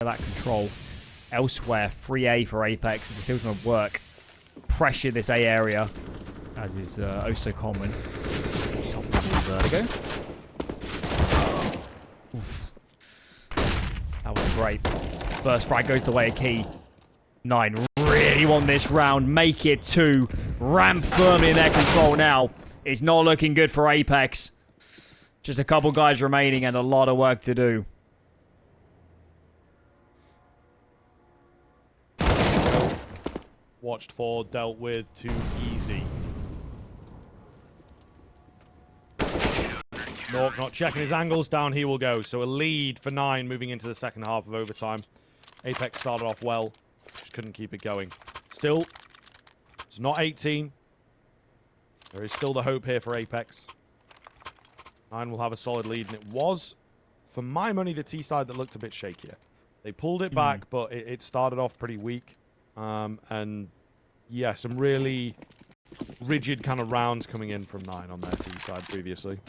that control. Elsewhere, free A for Apeks. It's still going to work. Pressure this A area, as is oh so common. Top level Vertigo. That was great. First frag goes the way of Key. 9 really want this round. Make it 2. Ramp firmly in their control now. It's not looking good for Apeks. Just a couple guys remaining and a lot of work to do. Watched for, dealt with, too easy. Nork not checking his angles. Down he will go. So a lead for 9 moving into the second half of overtime. Apeks started off well. Just couldn't keep it going. Still, it's not 18. There is still the hope here for Apeks. 9 will have a solid lead, and it was, for my money, the T side that looked a bit shakier. They pulled it back, but it started off pretty weak. And yeah, some really rigid kind of rounds coming in from 9 on their T side previously.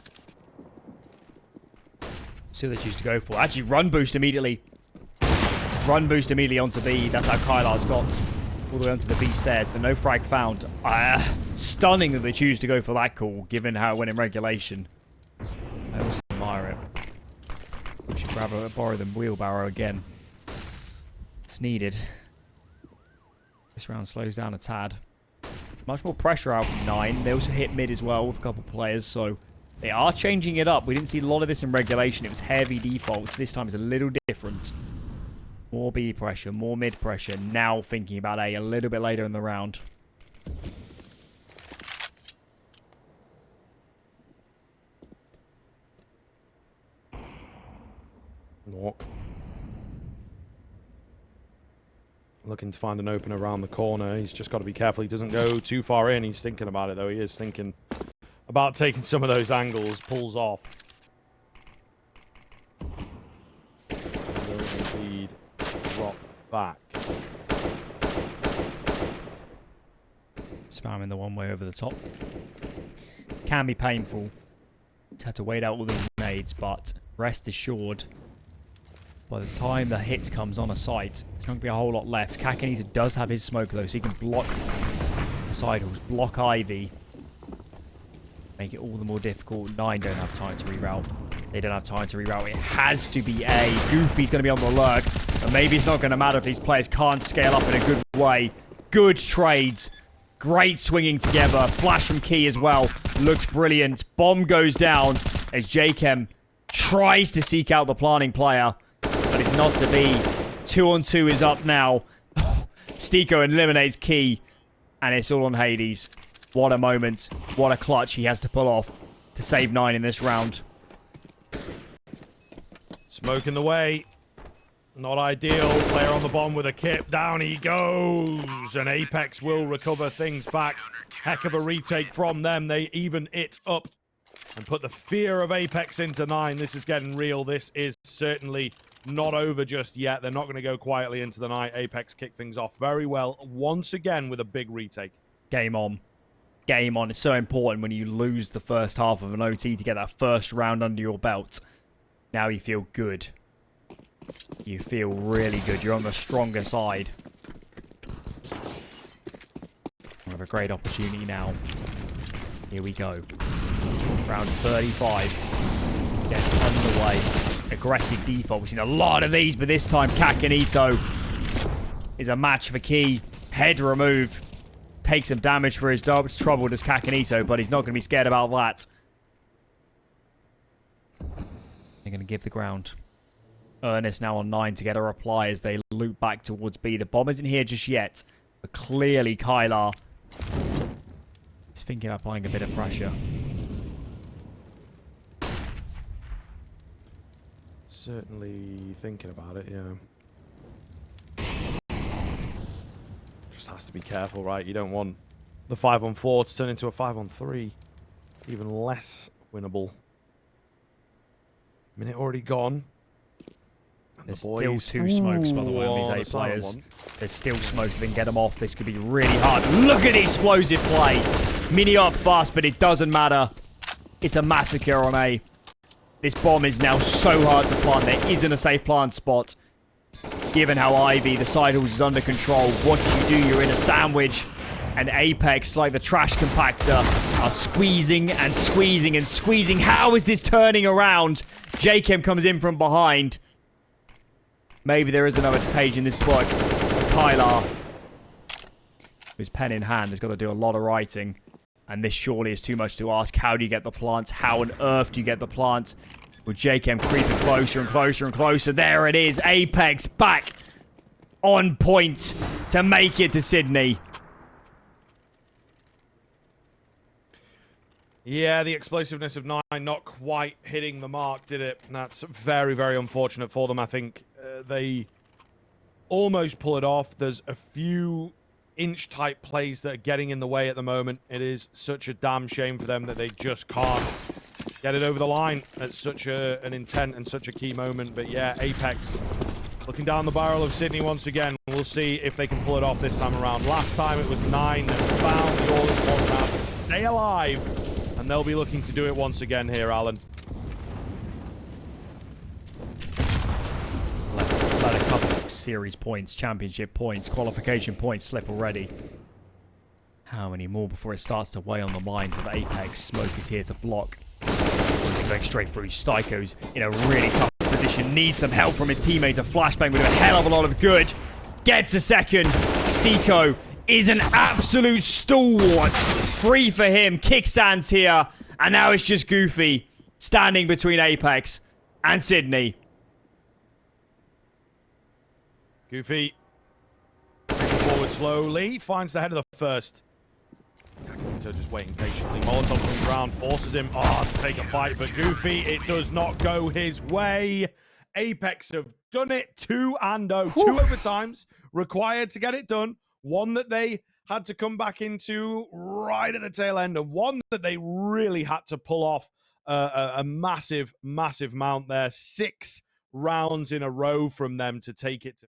See what they choose to go for. Actually, run boost immediately. Run boost immediately onto B. That's how Kylar's got all the way onto the B stairs, but no frag found. Stunning that they choose to go for that call, given how it went in regulation. I also admire it. We should borrow the wheelbarrow again. It's needed. This round slows down a tad. Much more pressure out from 9. They also hit mid as well with a couple of players, so they are changing it up. We didn't see a lot of this in regulation. It was heavy defaults. This time it's a little different. More B pressure, more mid pressure. Now thinking about A little bit later in the round. Walk. Looking to find an open around the corner. He's just got to be careful he doesn't go too far in. He's thinking about it, though. He is thinking about taking some of those angles. Pulls off. Indeed, drop back. Spamming the one way over the top. Can be painful. Just had to wait out all these nades, but rest assured, by the time the hit comes on a site, there's not going to be a whole lot left. kyxsan does have his smoke, though, so he can block the side halls, block Ivy. Make it all the more difficult. 9 don't have time to reroute. They don't have time to reroute. It has to be A. Goofy's going to be on the lurk, but maybe it's not going to matter if these players can't scale up in a good way. Good trades. Great swinging together. Flash from Key as well. Looks brilliant. Bomb goes down as jkaem tries to seek out the planning player, but it's not to be. 2-on-2 is up now. Stiko eliminates Key, and it's all on Hades. What a moment. What a clutch he has to pull off to save 9 in this round. Smoke in the way. Not ideal. Player on the bomb with a kip. Down he goes. And Apeks will recover things back. Heck of a retake from them. They even it up and put the fear of Apeks into 9. This is getting real. This is certainly not over just yet. They're not going to go quietly into the night. Apeks kick things off very well once again with a big retake. Game on. Game on. It's so important when you lose the first half of an OT to get that first round under your belt. Now you feel good. You feel really good. You're on the stronger side. We have a great opportunity now. Here we go. Round 35. Gets underway. Aggressive default. We've seen a lot of these, but this time kyxsan is a match for Key. Head remove. Takes some damage for his trouble, does kyxsan, but he's not going to be scared about that. They're going to give the ground. Ernest now on 9 to get a reply as they loop back towards B. The bomb isn't here just yet, but clearly Kylar is thinking about applying a bit of pressure. Certainly thinking about it, yeah. Just has to be careful, right? You don't want the 5-on-4 to turn into a 5-on-3. Even less winnable. Minute already gone. There's still 2 smokes, by the way, on these 8 players. There's still smokes that can get them off. This could be really hard. Look at the explosive play. Mini up fast, but it doesn't matter. It's a massacre on A. This bomb is now so hard to plant. There isn't a safe plant spot. Given how Ivy, the side horse, is under control, what do? You're in a sandwich. And Apeks, like the trash compactor, are squeezing and squeezing and squeezing. How is this turning around? jkaem comes in from behind. Maybe there is another page in this book. Kylar, whose pen in hand, has got to do a lot of writing. And this surely is too much to ask. How do you get the plants? How on earth do you get the plants? With jkaem creeping closer and closer and closer. There it is. Apeks back on point to make it to Sydney. Yeah, the explosiveness of 9 not quite hitting the mark, did it? That's very, very unfortunate for them. I think they almost pull it off. There's a few inch type plays that are getting in the way at the moment. It is such a damn shame for them that they just can't get it over the line at such an intent and such a key moment. But yeah, Apeks looking down the barrel of Sydney once again. We'll see if they can pull it off this time around. Last time it was 9 that found the all-in-one round to stay alive. And they'll be looking to do it once again here, Alan. Let a couple of series points, championship points, qualification points slip already. How many more before it starts to weigh on the minds of Apeks? Smoke is here to block. Going straight through. Styko's in a really tough position. Needs some help from his teammates. A flashbang would do a hell of a lot of good. Gets a second. Styko is an absolute stalwart. Free for him. kyxsan's here. And now it's just Goofy standing between Apeks and Sydney. Goofy forward slowly. Finds the head of the first. So just waiting patiently. Molotov comes around, forces him to take a fight, but Goofy, it does not go his way. Apeks have done it 2-0. 2 overtimes required to get it done. One that they had to come back into right at the tail end, and one that they really had to pull off a massive, massive mount there. 6 rounds in a row from them to take it to...